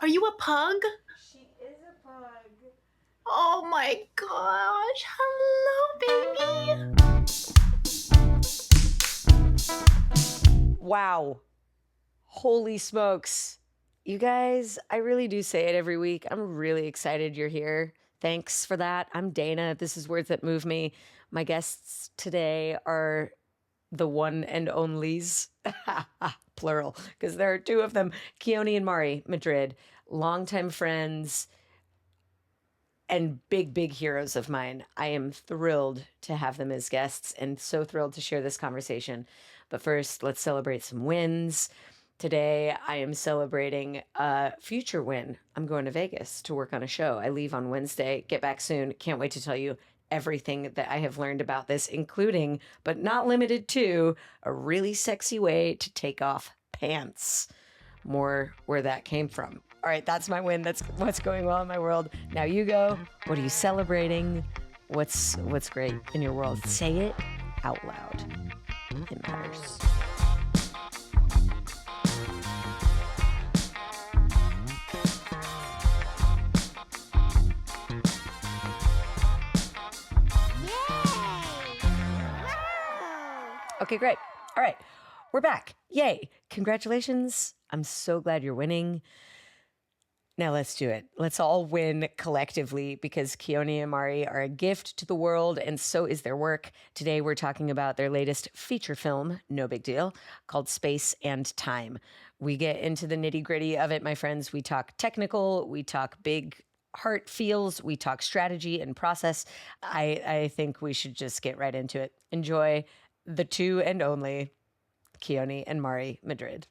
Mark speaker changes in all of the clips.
Speaker 1: Are you a pug?
Speaker 2: She is a pug.
Speaker 1: Oh my gosh. Hello, baby. Wow. Holy smokes. You guys, I really do say it every week. I'm really excited you're here. Thanks for that. I'm Dana. This is Words That Move Me. My guests today are the one and onlys, plural, because there are two of them, Keone and Mari Madrid, longtime friends and big heroes of mine. I am thrilled to have them as guests and so thrilled to share this conversation. But first, let's celebrate some wins. Today, I am celebrating a future win. I'm going to Vegas to work on a show. I leave on Wednesday, get back soon. Can't wait to tell you everything that I have learned about this, including, but not limited to, a really sexy way to take off pants. More where that came from. All right, that's my win. That's what's going well in my world. Now you go. What are you celebrating? What's great in your world? Say it out loud. It matters. Okay, great. All right, we're back. Yay. Congratulations. I'm so glad you're winning. Now let's do it. Let's all win collectively because Keone and Mari are a gift to the world, and so is their work. Today we're talking about their latest feature film, no big deal, called Space and Time. We get into the nitty-gritty of it, my friends. We talk technical, we talk big heart feels, we talk strategy and process. I think we should just get right into it. Enjoy the two and only Keone and Mari Madrid.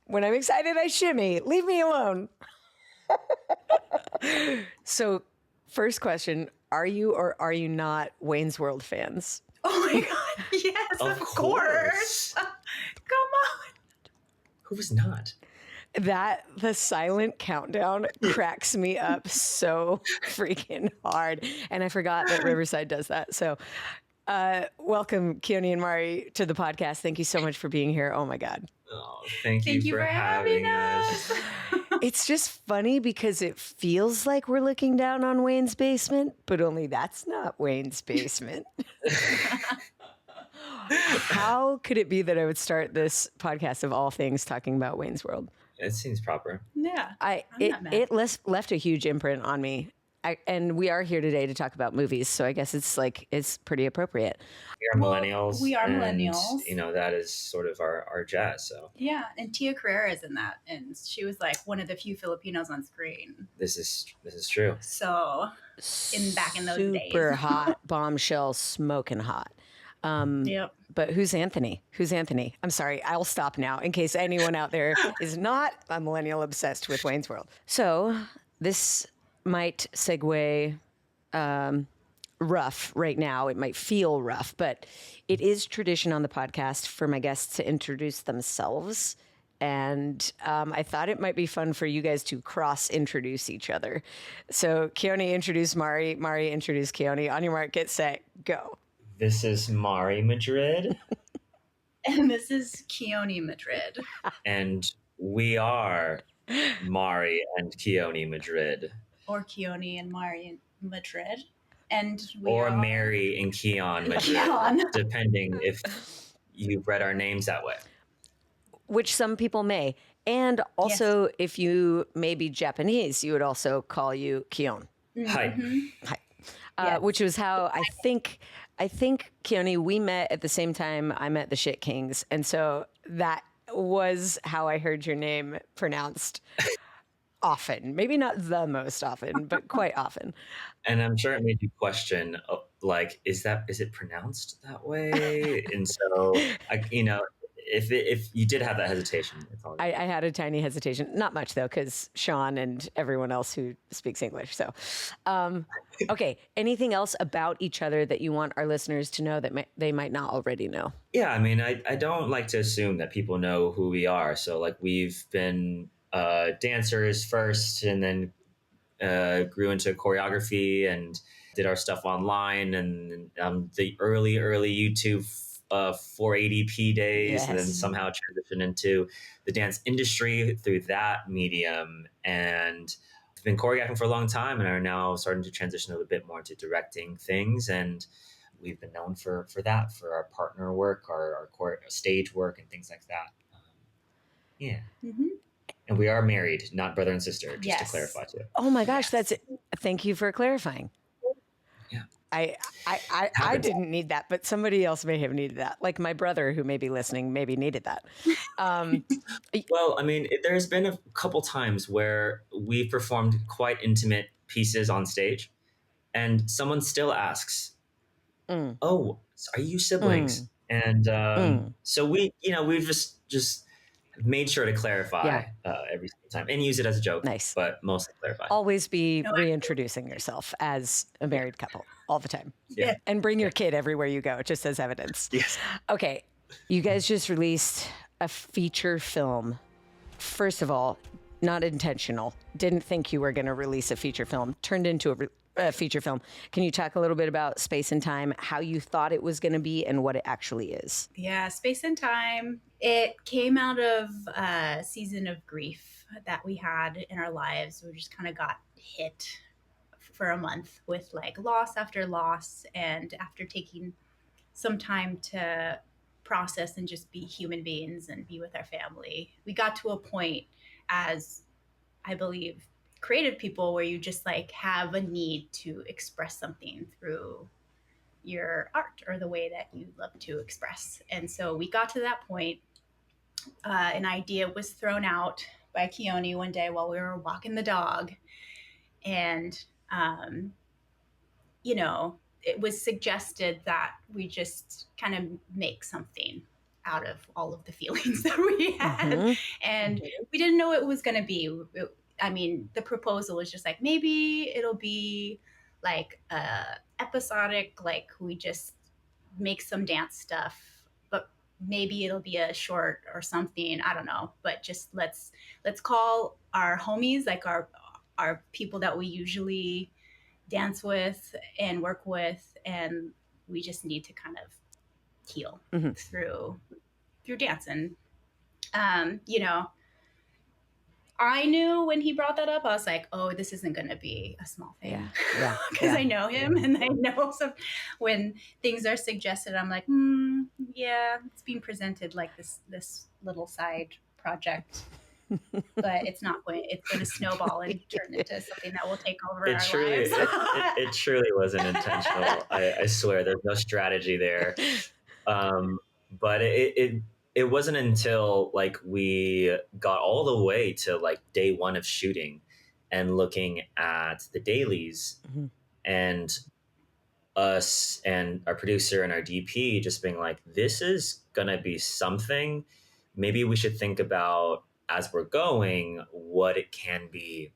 Speaker 1: When I'm excited, I shimmy. Leave me alone. So, first question, are you or are you not Wayne's World fans?
Speaker 2: Oh my God. Yes, of course. Come on.
Speaker 3: Who was not?
Speaker 1: The silent countdown cracks me up so freaking hard. And I forgot that Riverside does that. So welcome, Keone and Mari, to the podcast. Thank you so much for being here. Oh my God.
Speaker 3: Oh, thank you for having us.
Speaker 1: It's just funny because it feels like we're looking down on Wayne's basement, but only that's not Wayne's basement. How could it be that I would start this podcast of all things talking about Wayne's World?
Speaker 3: It seems proper.
Speaker 2: Yeah.
Speaker 1: It left a huge imprint on me. And we are here today to talk about movies, so I guess it's pretty appropriate.
Speaker 3: We are millennials.
Speaker 2: We are
Speaker 3: and,
Speaker 2: millennials.
Speaker 3: You know, that is sort of our jazz. So
Speaker 2: yeah, and Tia Carrera is in that, and she was like one of the few Filipinos on screen.
Speaker 3: This is true.
Speaker 2: So back in those days,
Speaker 1: super hot, bombshell, smoking hot.
Speaker 2: Yep.
Speaker 1: But who's Anthony? I'm sorry, I'll stop now in case anyone out there is not a millennial obsessed with Wayne's World. So this might segue rough right now. It might feel rough, but it is tradition on the podcast for my guests to introduce themselves. And I thought it might be fun for you guys to cross-introduce each other. So Keone introduce Mari, Mari introduce Keone. On your mark, get set, go.
Speaker 3: This is Mari Madrid.
Speaker 2: And this is Keone Madrid.
Speaker 3: And we are Mari and Keone Madrid.
Speaker 2: Or Keone and Mari Madrid. And
Speaker 3: or Mary and Keone Madrid, depending if you've read our names that way.
Speaker 1: Which some people may. And also, yes. If you may be Japanese, you would also call you Keone.
Speaker 3: Hi.
Speaker 1: Hi. Yes. Which was how I think, Keone, we met at the same time I met the Shit Kings. And so that was how I heard your name pronounced often. Maybe not the most often, but quite often.
Speaker 3: And I'm sure it made you question, like, is it pronounced that way? And so, if you did have that hesitation, it's all
Speaker 1: I had a tiny hesitation. Not much, though, because Sean and everyone else who speaks English. So, okay. Anything else about each other that you want our listeners to know that they might not already know?
Speaker 3: Yeah, I mean, I don't like to assume that people know who we are. So, like, we've been dancers first and then grew into choreography and did our stuff online. And the early YouTube 480p days, and then
Speaker 1: Yes.
Speaker 3: somehow transitioned into the dance industry through that medium. And I've been choreographing for a long time and are now starting to transition a little bit more into directing things. And we've been known for that, for our partner work, our stage work, and things like that. Yeah.
Speaker 2: Mm-hmm.
Speaker 3: And we are married, not brother and sister, just to
Speaker 2: Yes.
Speaker 3: clarify too.
Speaker 1: Oh my gosh,
Speaker 2: Yes.
Speaker 1: that's it. Thank you for clarifying.
Speaker 3: Yeah.
Speaker 1: I
Speaker 3: Happens.
Speaker 1: didn't need that, but somebody else may have needed that. Like my brother, who may be listening, maybe needed that.
Speaker 3: Well, I mean, there's been a couple times where we've performed quite intimate pieces on stage, and someone still asks,
Speaker 1: Mm,
Speaker 3: "Oh, are you siblings?"
Speaker 1: mm,
Speaker 3: And
Speaker 1: mm.
Speaker 3: so we've just made sure to clarify
Speaker 1: Yeah.
Speaker 3: every single time and use it as a joke,
Speaker 1: Nice.
Speaker 3: but mostly clarify.
Speaker 1: Always be
Speaker 2: No,
Speaker 1: reintroducing yourself as a married couple all the time.
Speaker 3: Yeah.
Speaker 1: And bring your kid everywhere you go, just as evidence.
Speaker 3: Yes.
Speaker 1: Okay. You guys just released a feature film. First of all, not intentional. Didn't think you were going to release a feature film. Turned into a feature film. Can you talk a little bit about Space and Time, how you thought it was going to be and what it actually is?
Speaker 2: Yeah, Space and Time. It came out of a season of grief that we had in our lives. We just kind of got hit for a month with like loss after loss. And after taking some time to process and just be human beings and be with our family, we got to a point as, I believe, creative people where you just like have a need to express something through your art or the way that you love to express. And so we got to that point. An idea was thrown out by Keone one day while we were walking the dog. And, you know, it was suggested that we just kind of make something out of all of the feelings that we had.
Speaker 1: Mhm.
Speaker 2: And we didn't know what it was going to be. I mean, the proposal was just like, maybe it'll be like episodic, like we just make some dance stuff, but maybe it'll be a short or something. I don't know, but just let's call our homies, like our people that we usually dance with and work with, and we just need to kind of heal
Speaker 1: Mhm.
Speaker 2: through dance. And you know, I knew when he brought that up, I was like, oh, this isn't going to be a small thing.
Speaker 1: Yeah.
Speaker 2: Because I know him and I know some, when things are suggested, I'm like, yeah, it's being presented like this little side project. But it's not going, it's going to snowball and turn into something that will take over our lives.
Speaker 3: It truly wasn't intentional. I swear there's no strategy there. But it wasn't until like we got all the way to like day one of shooting and looking at the dailies,
Speaker 1: Mhm.
Speaker 3: and us and our producer and our DP just being like, this is gonna be something. Maybe we should think about, as we're going, what it can be,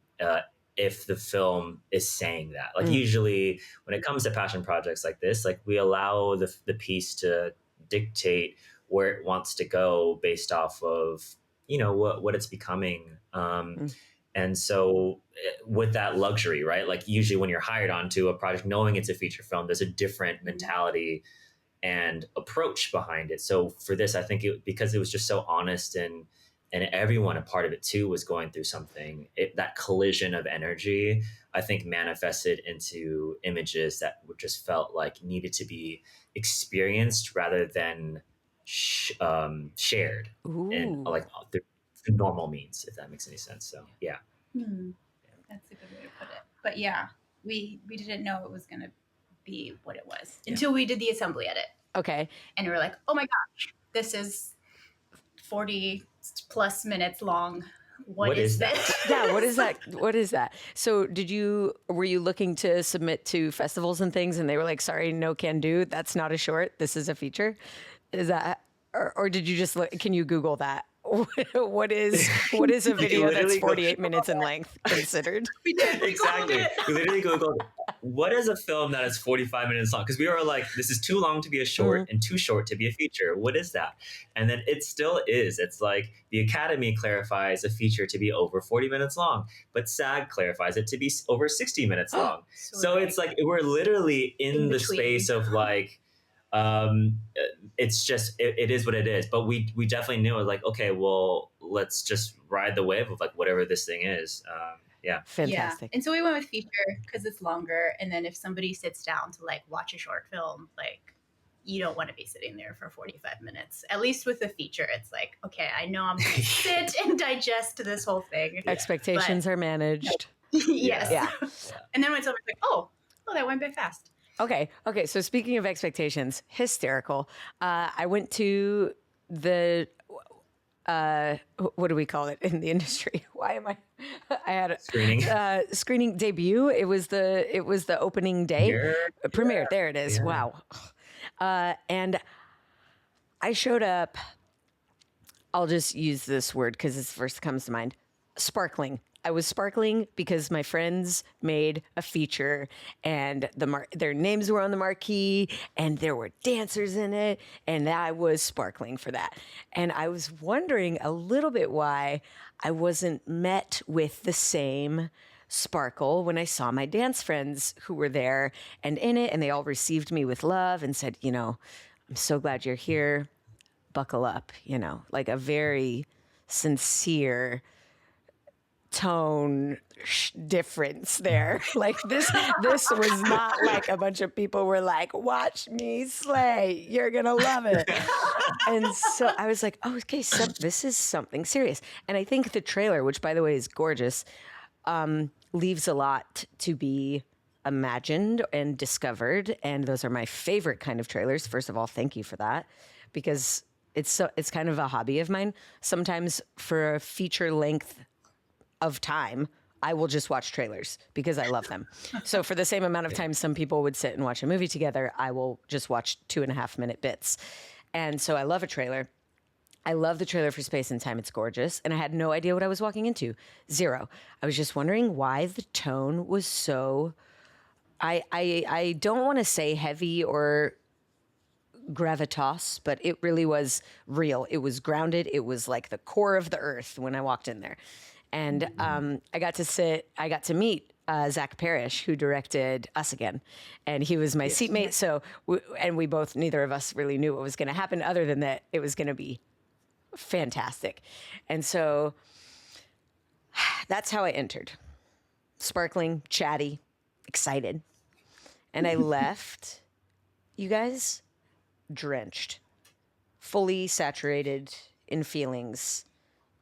Speaker 3: if the film is saying that. Like usually when it comes to passion projects like this, like we allow the piece to dictate where it wants to go based off of, you know, what it's becoming. And so with that luxury, right? Like usually when you're hired onto a project, knowing it's a feature film, there's a different mentality and approach behind it. So for this, I think because it was just so honest, and everyone a part of it too was going through something, that collision of energy, I think, manifested into images that just felt like needed to be experienced rather than shared in like the normal means, if that makes any sense. So yeah.
Speaker 2: That's a good way to put it. But yeah, we didn't know it was going to be what it was until we did the assembly edit.
Speaker 1: Okay.
Speaker 2: And we were like, oh my gosh, this is 40 plus minutes long. What is this?
Speaker 1: Yeah, what is that? What is that? So were you looking to submit to festivals and things and they were like, sorry, no can do. That's not a short. This is a feature. Is that, or did you just can you Google that? What is a video that's 48 minutes in length considered?
Speaker 2: We did.
Speaker 3: Exactly. We literally Googled, what is a film that is 45 minutes long? Because we were like, this is too long to be a short and too short to be a feature. What is that? And then it still is. It's like the Academy clarifies a feature to be over 40 minutes long, but SAG clarifies it to be over 60 minutes long. So it's like we're literally in the
Speaker 2: between.
Speaker 3: space of like it's just it is what it is. But we definitely knew, like, okay, well, let's just ride the wave of like whatever this thing is. Yeah.
Speaker 1: Fantastic.
Speaker 2: And so we went with feature because it's longer. And then if somebody sits down to like watch a short film, like you don't want to be sitting there for 45 minutes. At least with a feature, it's like, okay, I know I'm going to sit and digest this whole thing.
Speaker 1: Expectations are managed.
Speaker 2: Yes.
Speaker 1: Yeah.
Speaker 2: And then when someone's like, oh, that went by fast.
Speaker 1: Okay. So speaking of expectations, hysterical. I went to the what do we call it in the industry? Why am I had a screening debut. It was the opening day. Premiere. There it is. Yeah. Wow. And I showed up. I'll just use this word because it's the first that comes to mind. Sparkling. I was sparkling because my friends made a feature and their names were on the marquee and there were dancers in it. And I was sparkling for that. And I was wondering a little bit why I wasn't met with the same sparkle when I saw my dance friends who were there and in it. And they all received me with love and said, I'm so glad you're here. Buckle up, like a very sincere tone difference there. Like this was not like a bunch of people were like, watch me slay, you're gonna love it. And so I was like, oh, okay, so this is something serious. And I think the trailer, which by the way is gorgeous, leaves a lot to be imagined and discovered. And those are my favorite kind of trailers. First of all, thank you for that, because it's kind of a hobby of mine. Sometimes for a feature length of time, I will just watch trailers because I love them. So for the same amount of time some people would sit and watch a movie together, I will just watch 2.5 minute bits. And so I love a trailer. I love the trailer for Space and Time. It's gorgeous. And I had no idea what I was walking into. Zero. I was just wondering why the tone was so, I don't want to say heavy or gravitas, but it really was real. It was grounded. It was like the core of the earth when I walked in there. And I got to meet Zach Parrish, who directed Us Again. And he was my seatmate. So, we both, neither of us really knew what was going to happen other than that it was going to be fantastic. And so that's how I entered. Sparkling, chatty, excited. And I left, you guys, drenched, fully saturated in feelings.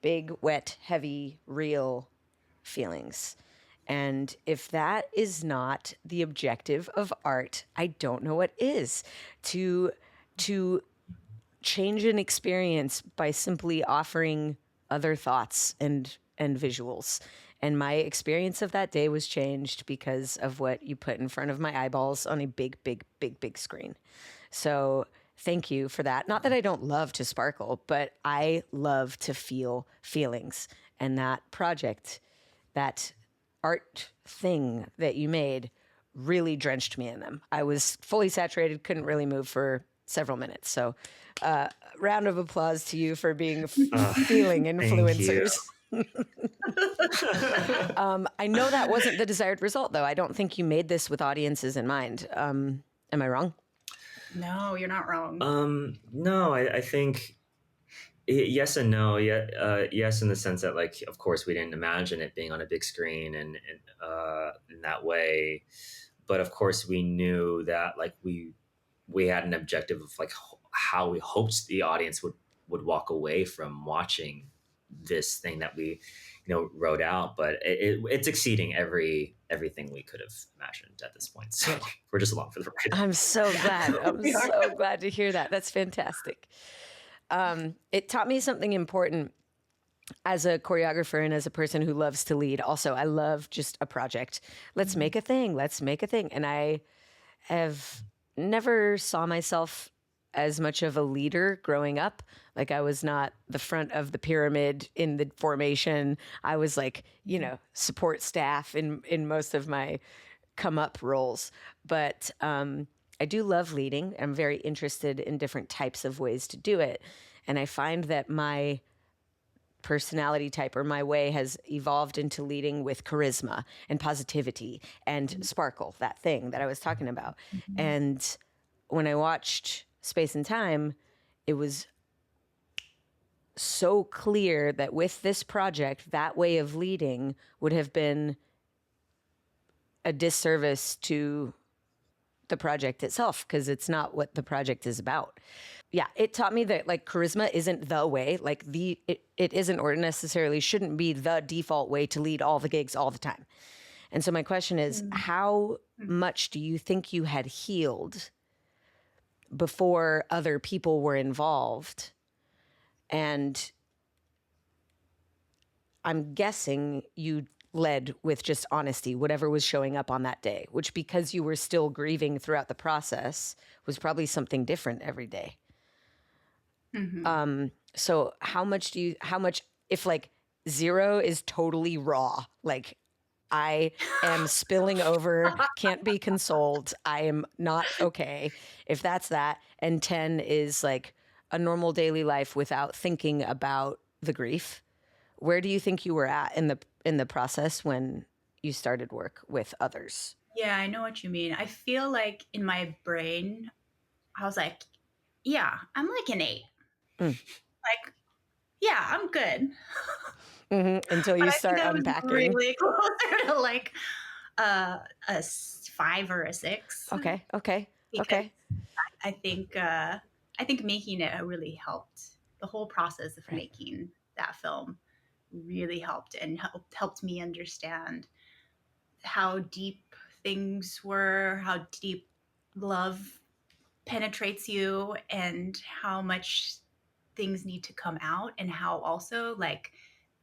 Speaker 1: Big, wet, heavy, real feelings. And if that is not the objective of art, I don't know what is. To change an experience by simply offering other thoughts and visuals. And my experience of that day was changed because of what you put in front of my eyeballs on a big, big, big, big screen. So thank you for that. Not that I don't love to sparkle, but I love to feel feelings. And that project, that art thing that you made really drenched me in them. I was fully saturated, couldn't really move for several minutes. So round of applause to you for being feeling influencers. I know that wasn't the desired result, though. I don't think you made this with audiences in mind. Am I wrong?
Speaker 2: No, you're not wrong.
Speaker 3: No, I think yes and no. Yeah, yes, in the sense that, like, of course, we didn't imagine it being on a big screen and in that way. But of course, we knew that, like, we had an objective of like how we hoped the audience would walk away from watching this thing that we wrote out. But it's exceeding everything we could have imagined at this point. So we're just along for the ride.
Speaker 1: I'm so glad. I'm so glad to hear that. That's fantastic. It taught me something important as a choreographer and as a person who loves to lead. Also, I love just a project. Let's make a thing. Let's make a thing. And I have never saw myself as much of a leader growing up. Like, I was not the front of the pyramid in the formation. I was like, support staff in most of my come up roles. But I do love leading. I'm very interested in different types of ways to do it. And I find that my personality type or my way has evolved into leading with charisma and positivity and sparkle, that thing that I was talking about. And when I watched Space and Time, it was so clear that with this project, that way of leading would have been a disservice to the project itself, because it's not what the project is about. Yeah, it taught me that like charisma isn't the way, like it isn't, or necessarily shouldn't be the default way to lead all the gigs all the time. And so my question is, how much do you think you had healed before other people were involved? And I'm guessing you led with just honesty, whatever was showing up on that day, which, because you were still grieving throughout the process, was probably something different every day. So how much, if like 0 is totally raw, like I am spilling over, can't be consoled, I am not okay, if that's that, and 10 is like a normal daily life without thinking about the grief, where do you think you were at in the process when you started work with others?
Speaker 2: Yeah, I know what you mean. I feel like in my brain, I was like, yeah, I'm like an 8. Like, yeah, I'm good.
Speaker 1: Until you
Speaker 2: But I
Speaker 1: start
Speaker 2: think I was
Speaker 1: unpacking.
Speaker 2: really closer to like a 5 or a 6.
Speaker 1: Okay.
Speaker 2: Because I think making it really helped. The whole process of making that film really helped, and helped me understand how deep things were, how deep love penetrates you, and how much things need to come out, and how also like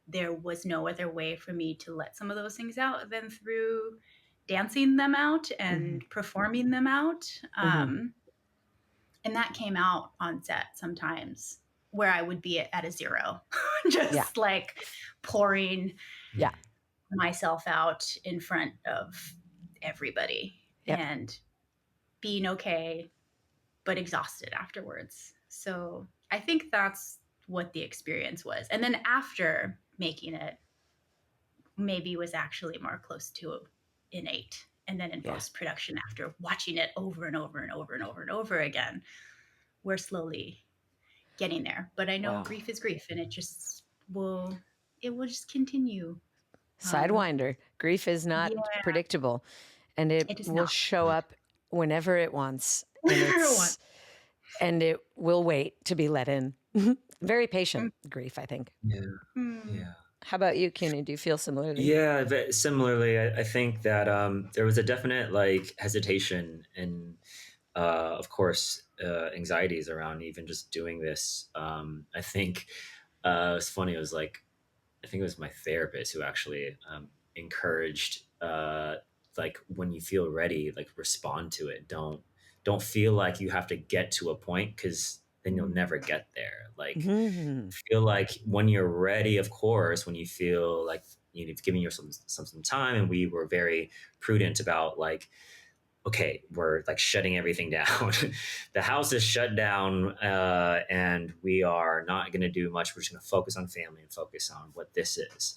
Speaker 2: there was no other way for me to let some of those things out than through dancing them out and performing them out. And that came out on set sometimes, where I would be at a 0, just like pouring myself out in front of everybody and being okay, but exhausted afterwards. So I think that's what the experience was. And then after making it, maybe was actually more close to an 8. And then in post-production, after watching it over and over and over and over and over again, we're slowly getting there. But I know grief is grief, and it will just continue.
Speaker 1: Sidewinder. Grief is not predictable, and it will show up whenever it wants. And it will wait to be let in. Very patient grief, I think.
Speaker 3: Yeah.
Speaker 1: How about you, Keone? Do you feel similarly?
Speaker 3: Yeah, similarly, I think that there was a definite like hesitation and, of course, anxieties around even just doing this. I think it was funny. It was like, I think it was my therapist who actually encouraged, like, when you feel ready, like, respond to it. Don't feel like you have to get to a point, because then you'll never get there. Like, feel like when you're ready, of course, when you feel like you've given yourself some time, and we were very prudent about like, okay, we're like shutting everything down. The house is shut down, and we are not going to do much. We're just going to focus on family and focus on what this is.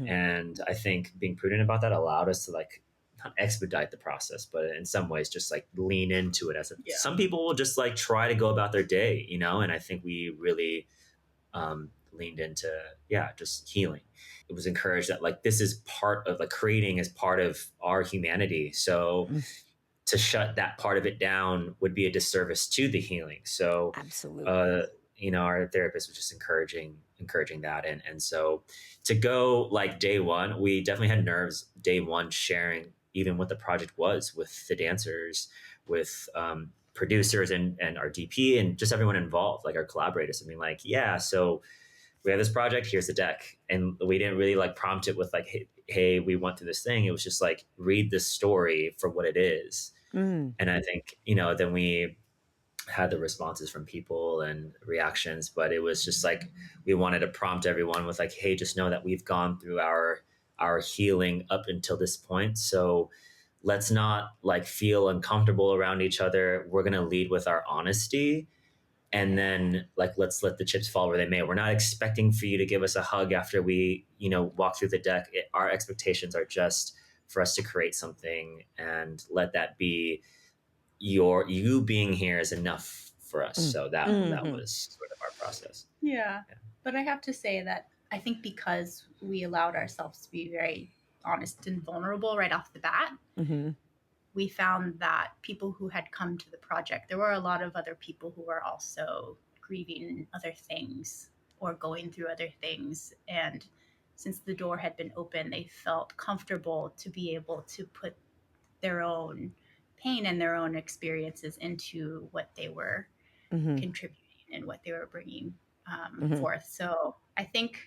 Speaker 3: And I think being prudent about that allowed us to like not expedite the process, but in some ways just like lean into it. Some people will just like try to go about their day, and I think we really leaned into just healing. It was encouraged that like this is part of like creating as part of our humanity. So to shut that part of it down would be a disservice to the healing. So
Speaker 1: absolutely,
Speaker 3: our therapist was just encouraging that, and so to go like day one, we definitely had nerves day one, sharing even what the project was with the dancers, with producers and our DP and just everyone involved, like our collaborators. I mean, like, so we have this project, here's the deck. And we didn't really like prompt it with like, hey, we went through this thing. It was just like, read this story for what it is. And I think, then we had the responses from people and reactions, but it was just like, we wanted to prompt everyone with like, hey, just know that we've gone through our healing up until this point. So let's not like feel uncomfortable around each other. We're going to lead with our honesty. And then like, let's let the chips fall where they may. We're not expecting for you to give us a hug after we, walk through the deck. Our expectations are just for us to create something and let that be you being here is enough for us. So that was sort of our process.
Speaker 2: Yeah. But I have to say that I think because we allowed ourselves to be very honest and vulnerable right off the bat, we found that people who had come to the project, there were a lot of other people who were also grieving other things or going through other things. And since the door had been open, they felt comfortable to be able to put their own pain and their own experiences into what they were contributing and what they were bringing forth. So I think,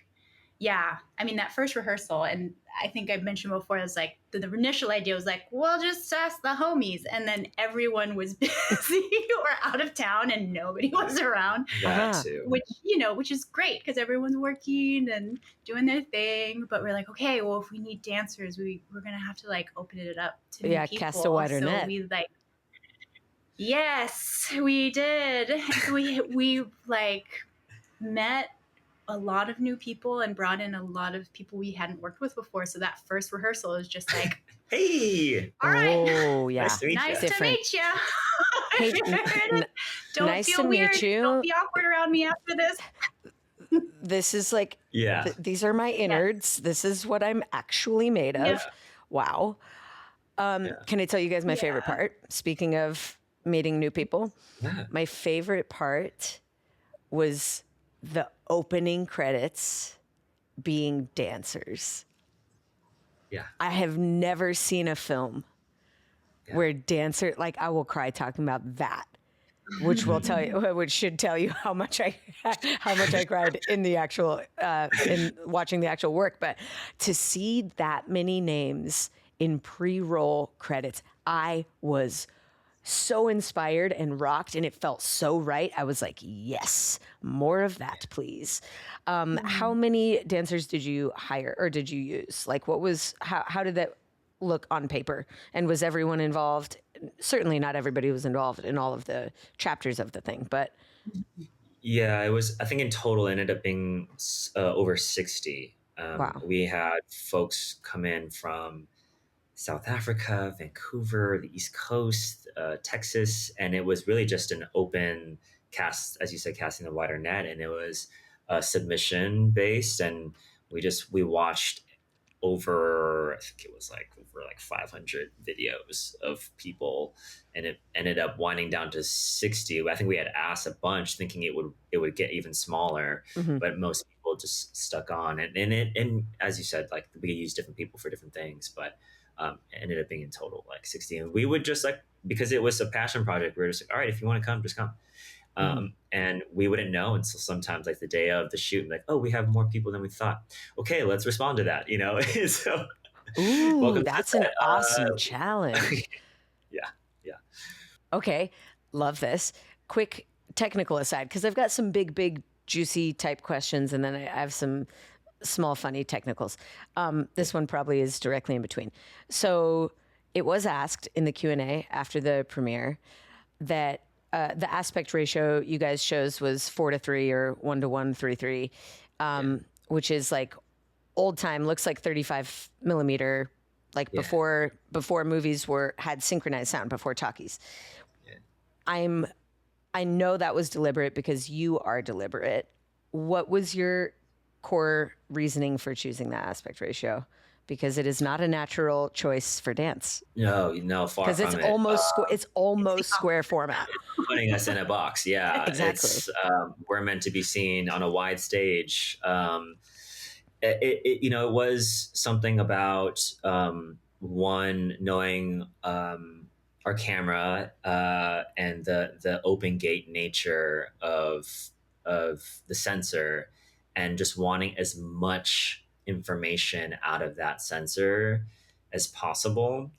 Speaker 2: yeah, I mean, that first rehearsal, and I think I mentioned before, it was like the initial idea was like, well, just ask the homies. And then everyone was busy or out of town and nobody was around.
Speaker 3: That too.
Speaker 2: Which is great because everyone's working and doing their thing. But we're like, okay, well, if we need dancers, we're going to have to like open it up to new people.
Speaker 1: Cast a wider net.
Speaker 2: We like, yes, we did. we like met a lot of new people and brought in a lot of people we hadn't worked with before. So that first rehearsal was just like,
Speaker 3: hey,
Speaker 2: all right.
Speaker 1: Oh, yeah.
Speaker 2: Nice to meet you.
Speaker 1: Hey,
Speaker 2: Don't
Speaker 1: nice
Speaker 2: feel
Speaker 1: to
Speaker 2: weird.
Speaker 1: meet you.
Speaker 2: Don't be awkward around me after this.
Speaker 1: This is like,
Speaker 3: yeah.
Speaker 1: These are my innards. This is what I'm actually made of.
Speaker 2: Yeah.
Speaker 1: Wow. Can I tell you guys my favorite part? Speaking of meeting new people, my favorite part was the opening credits being dancers.
Speaker 3: Yeah.
Speaker 1: I have never seen a film where I will cry talking about that, which should tell you how much I cried in the actual in watching the actual work. But to see that many names in pre-roll credits, I was so inspired and rocked, and it felt so right. I was like, yes, more of that, please. How many dancers did you hire or did you use? Like, how did that look on paper? And was everyone involved? Certainly not everybody was involved in all of the chapters of the thing, but.
Speaker 3: Yeah, it was, I think in total it ended up being over 60.
Speaker 1: Wow.
Speaker 3: We had folks come in from South Africa, Vancouver, the East Coast, Texas, and it was really just an open cast, as you said, casting the wider net, and it was submission based, and we watched over, I think it was over 500 videos of people, and it ended up winding down to 60. I think we had asked a bunch, thinking it would get even smaller, but most people just stuck on, and as you said, like we used different people for different things, but. It ended up being in total 60. And we would just because it was a passion project, we were just like, all right, if you want to come, just come. And we wouldn't know until sometimes the day of the shoot, like, oh, we have more people than we thought. Okay, let's respond to that, So,
Speaker 1: ooh, that's an awesome challenge.
Speaker 3: Yeah.
Speaker 1: Okay, love this. Quick technical aside, because I've got some big, juicy type questions, and then I have some small, funny technicals. This one probably is directly in between. So it was asked in the Q&A after the premiere that the aspect ratio you guys chose was 4:3 or 1:1, 3:3, which is old time, looks like 35 millimeter, before movies had synchronized sound, before talkies. Yeah. I know that was deliberate because you are deliberate. What was your core reasoning for choosing that aspect ratio? Because it is not a natural choice for dance.
Speaker 3: No, far from it.
Speaker 1: Because it's almost square format.
Speaker 3: Putting us in a box, yeah.
Speaker 1: Exactly.
Speaker 3: We're meant to be seen on a wide stage. It was something about one, knowing our camera and the open gate nature of the sensor, and just wanting as much information out of that sensor as possible.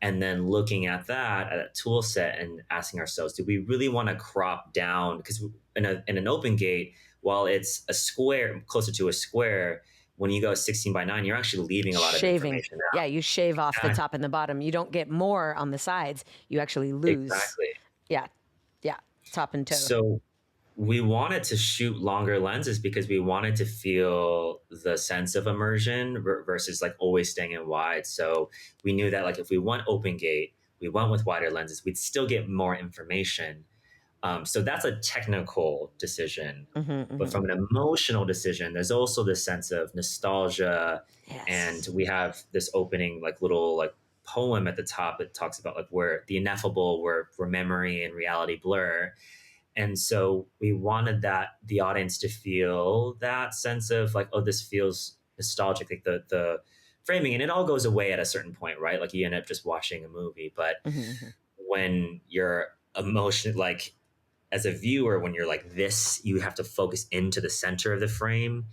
Speaker 3: And then looking at that tool set and asking ourselves, do we really want to crop down? Because in an open gate, while it's a square, closer to a square, when you go 16:9, you're actually leaving a lot of information out.
Speaker 1: Yeah, you shave off the top and the bottom. You don't get more on the sides. You actually lose.
Speaker 3: Exactly.
Speaker 1: Yeah, top and toe.
Speaker 3: So we wanted to shoot longer lenses because we wanted to feel the sense of immersion versus always staying in wide. So we knew that if we went open gate, we went with wider lenses, we'd still get more information. So that's a technical decision. But from an emotional decision, there's also this sense of nostalgia.
Speaker 1: Yes.
Speaker 3: And we have this opening like little like poem at the top that talks about like where the ineffable, where memory and reality blur. And so we wanted the audience to feel that sense of like, oh, this feels nostalgic, like the framing, and it all goes away at a certain point, right? Like you end up just watching a movie. But when you're emotion, like as a viewer, when you're like this, you have to focus into the center of the frame.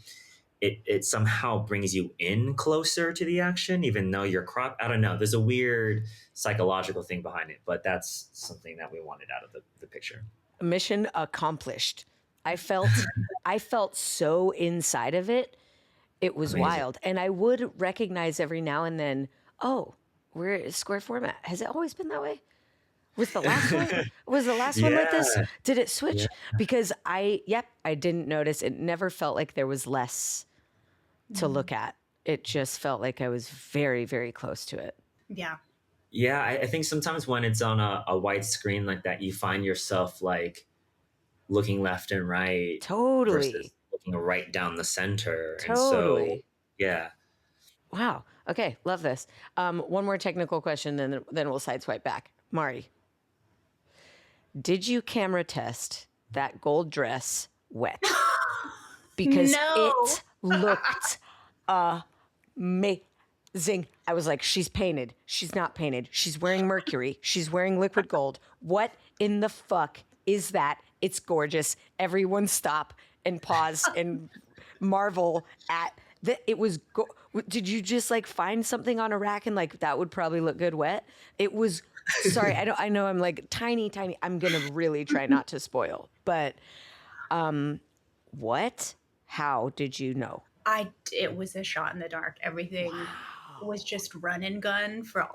Speaker 3: It somehow brings you in closer to the action, even though you're I don't know. There's a weird psychological thing behind it, but that's something that we wanted out of the picture.
Speaker 1: Mission accomplished. I felt so inside of it. It was
Speaker 3: Amazing.
Speaker 1: wild. And I would recognize every now and then, oh, we're a square format. Has it always been that way? Was the last one? Was the last one like this? Did it switch? Because I didn't notice. It never felt like there was less to look at. It just felt like I was very, very close to it.
Speaker 2: Yeah.
Speaker 3: Yeah, I think sometimes when it's on a white screen like that, you find yourself like looking left and right.
Speaker 1: Totally.
Speaker 3: Versus looking right down the center.
Speaker 1: Totally.
Speaker 3: And so, yeah.
Speaker 1: Wow. Okay. Love this. One more technical question, then we'll sideswipe back. Mari, did you camera test that gold dress wet? Because it looked amazing. I was like, she's painted. She's not painted. She's wearing mercury. She's wearing liquid gold. What in the fuck is that? It's gorgeous. Everyone stop and pause and marvel at that. It was, did you just like find something on a rack and like, that would probably look good wet? It was, sorry, I know I'm like tiny. I'm going to really try not to spoil, but what? How did you know?
Speaker 2: It was a shot in the dark. Everything was just run and gun for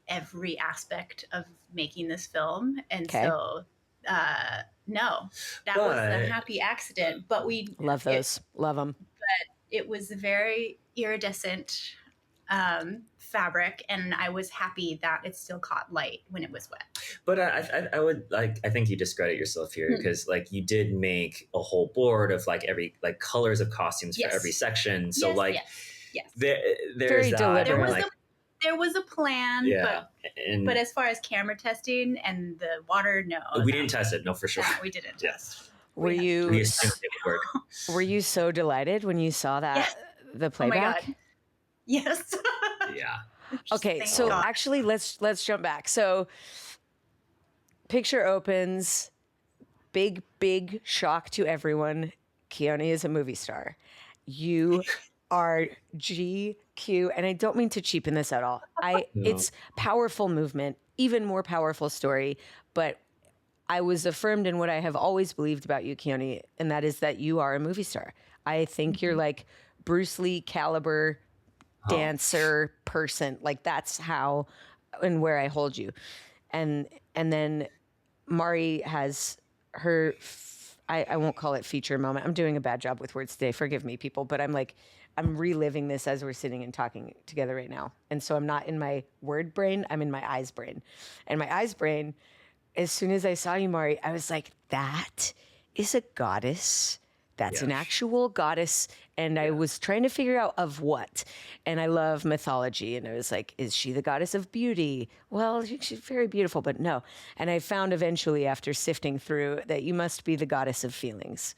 Speaker 2: every aspect of making this film. And so, no, that was a happy accident, but we
Speaker 1: love those. Love them.
Speaker 2: But it was a very iridescent fabric, and I was happy that it still caught light when it was wet.
Speaker 3: But I would like, I think you discredit yourself here because like you did make a whole board of like every like colors of costumes for every section. So like there's
Speaker 1: very
Speaker 3: that.
Speaker 1: deliberate.
Speaker 2: There was a plan, but as far as camera testing and the water, no.
Speaker 3: We didn't test it, no, for sure.
Speaker 2: No, we didn't test.
Speaker 1: Were you so delighted when you saw that the playback?
Speaker 2: Oh my God. Yes.
Speaker 3: Yeah.
Speaker 1: Okay, so actually let's jump back. So picture opens, big shock to everyone. Keone is a movie star. You are GQ, and I don't mean to cheapen this at all. It's powerful movement, even more powerful story, but I was affirmed in what I have always believed about you, Keone, and that is that you are a movie star. I think you're like Bruce Lee caliber dancer person. Like that's how and where I hold you. And then Mari has her, I won't call it feature moment. I'm doing a bad job with words today. Forgive me, people, but I'm reliving this as we're sitting and talking together right now. And so I'm not in my word brain. I'm in my eyes brain. And my eyes brain, as soon as I saw you, Mari, I was like, that is a goddess. That's an actual goddess. And I was trying to figure out of what. And I love mythology. And I was like, is she the goddess of beauty? Well, she's very beautiful, but no. And I found eventually after sifting through that you must be the goddess of feelings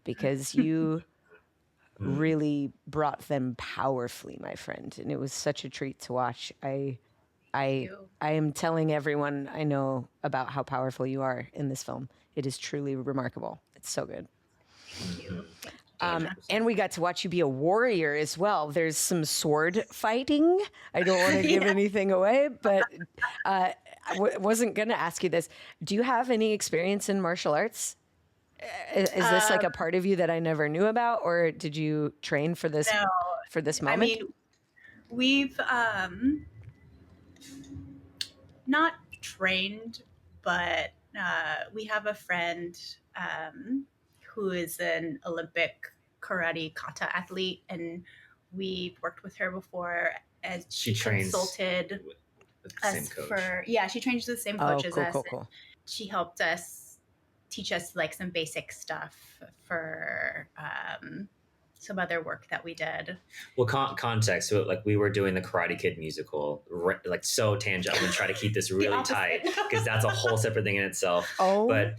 Speaker 1: because you really brought them powerfully, my friend. And it was such a treat to watch. I am telling everyone I know about how powerful you are in this film. It is truly remarkable. It's so good.
Speaker 2: Thank you.
Speaker 1: And we got to watch you be a warrior as well. There's some sword fighting. I don't want to give anything away, but I wasn't going to ask you this. Do you have any experience in martial arts? Is this like a part of you that I never knew about, or did you train for this moment?
Speaker 2: I mean, we've not trained, but we have a friend who is an Olympic karate kata athlete, and we worked with her before as she consulted
Speaker 3: with the same coach.
Speaker 2: She trained with the same coach as us. Cool. She helped us teach us like some basic stuff for some other work that we did.
Speaker 3: Well, context. So, like, we were doing the Karate Kid musical, like so tangent. I'm gonna try to keep this really tight because that's a whole separate thing in itself. But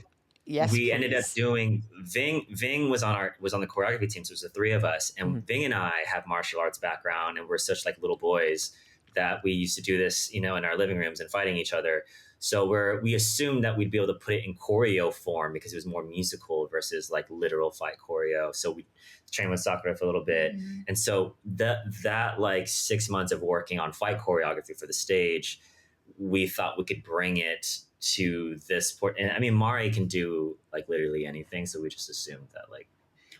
Speaker 1: yes,
Speaker 3: we ended up doing Ving was on the choreography team, so it was the three of us, and Ving and I have martial arts background, and we're such like little boys that we used to do this, in our living rooms and fighting each other. So we assumed that we'd be able to put it in choreo form because it was more musical versus like literal fight choreo. So we trained with Sakura for a little bit. And so that like 6 months of working on fight choreography for the stage, we thought we could bring it to this sport. And I mean, Mari can do like literally anything. So we just assumed that like.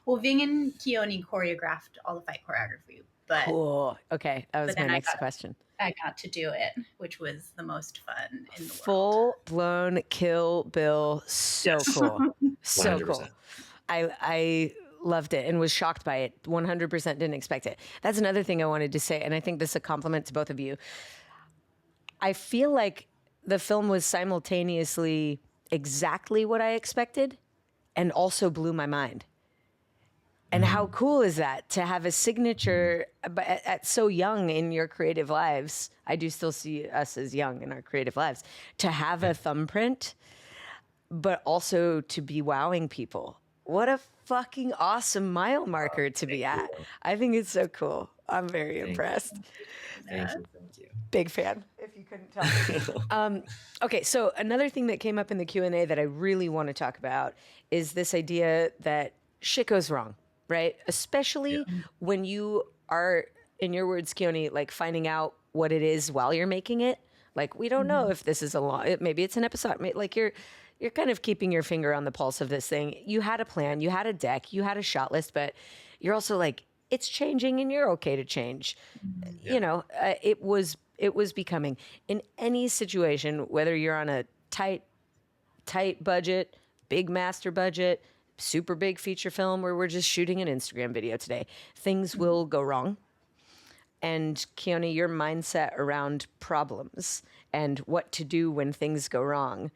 Speaker 2: Well, Ving and Keone choreographed all the fight choreography. But,
Speaker 1: cool. Okay. That was my next question.
Speaker 2: I got to do it, which was the most fun in the world.
Speaker 1: Full-blown Kill Bill. So cool. So 100%. Cool. I loved it and was shocked by it. 100% didn't expect it. That's another thing I wanted to say, and I think this is a compliment to both of you. I feel like the film was simultaneously exactly what I expected and also blew my mind. And how cool is that to have a signature at so young in your creative lives? I do still see us as young in our creative lives. To have a thumbprint, but also to be wowing people. What a fucking awesome mile marker to be at. I think it's so cool. I'm very impressed.
Speaker 3: Thank you.
Speaker 1: Big fan, if you couldn't tell. Okay, so another thing that came up in the Q&A that I really want to talk about is this idea that shit goes wrong. Right? Especially when you are, in your words, Keone, like finding out what it is while you're making it. Like, we don't know if this is maybe it's an episode. Like you're kind of keeping your finger on the pulse of this thing. You had a plan, you had a deck, you had a shot list, but you're also like, it's changing and you're okay to change. Yeah. It was becoming in any situation, whether you're on a tight budget, big master budget, super big feature film where we're just shooting an Instagram video today. Things will go wrong. And Keone, your mindset around problems and what to do when things go wrong.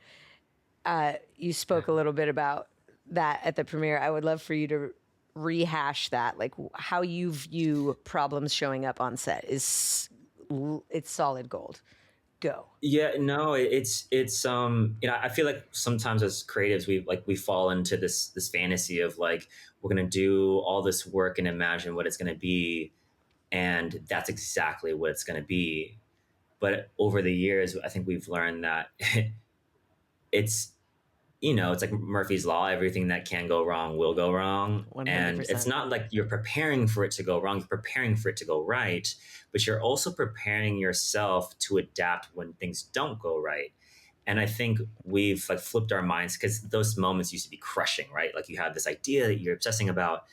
Speaker 1: You spoke a little bit about that at the premiere. I would love for you to rehash that, like how you view problems showing up on set it's solid gold. Go.
Speaker 3: Yeah, no, it's I feel like sometimes as creatives we fall into this fantasy of like we're gonna do all this work and imagine what it's gonna be, and that's exactly what it's gonna be. But over the years, I think we've learned that it's like Murphy's Law. Everything that can go wrong will go wrong. 100%. And it's not like you're preparing for it to go wrong. You're preparing for it to go right. But you're also preparing yourself to adapt when things don't go right. And I think we've like flipped our minds because those moments used to be crushing, right? Like you have this idea that you're obsessing about.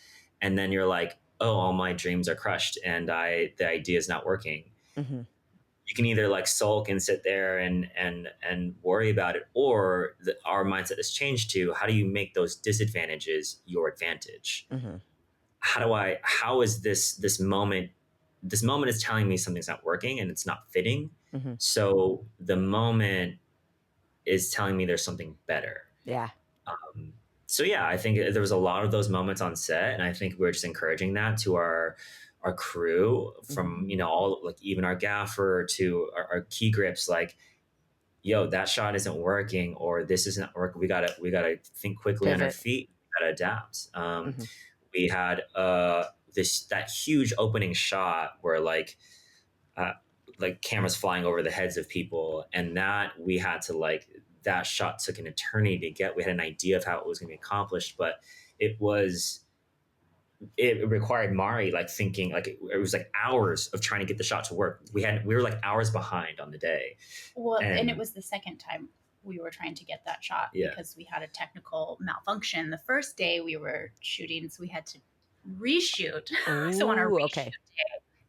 Speaker 3: And then you're like, oh, all my dreams are crushed and the idea is not working. Mm-hmm. You can either like sulk and sit there and worry about it, or our mindset has changed to how do you make those disadvantages your advantage? Mm-hmm. How is this moment is telling me something's not working and it's not fitting. Mm-hmm. So the moment is telling me there's something better.
Speaker 1: Yeah.
Speaker 3: So yeah, I think there was a lot of those moments on set, and I think we're just encouraging that to our crew, from all like even our gaffer to our key grips, like, yo, that shot isn't working, or this isn't working. We gotta think quickly on our feet. We gotta adapt. We had that huge opening shot where like cameras flying over the heads of people, and that we had to that shot took an eternity to get. We had an idea of how it was going to be accomplished, but it required Mari thinking it was hours of trying to get the shot to work. We were hours behind on the day.
Speaker 2: Well, and it was the second time we were trying to get that shot because we had a technical malfunction. The first day we were shooting, so we had to reshoot. So on our reshoot day,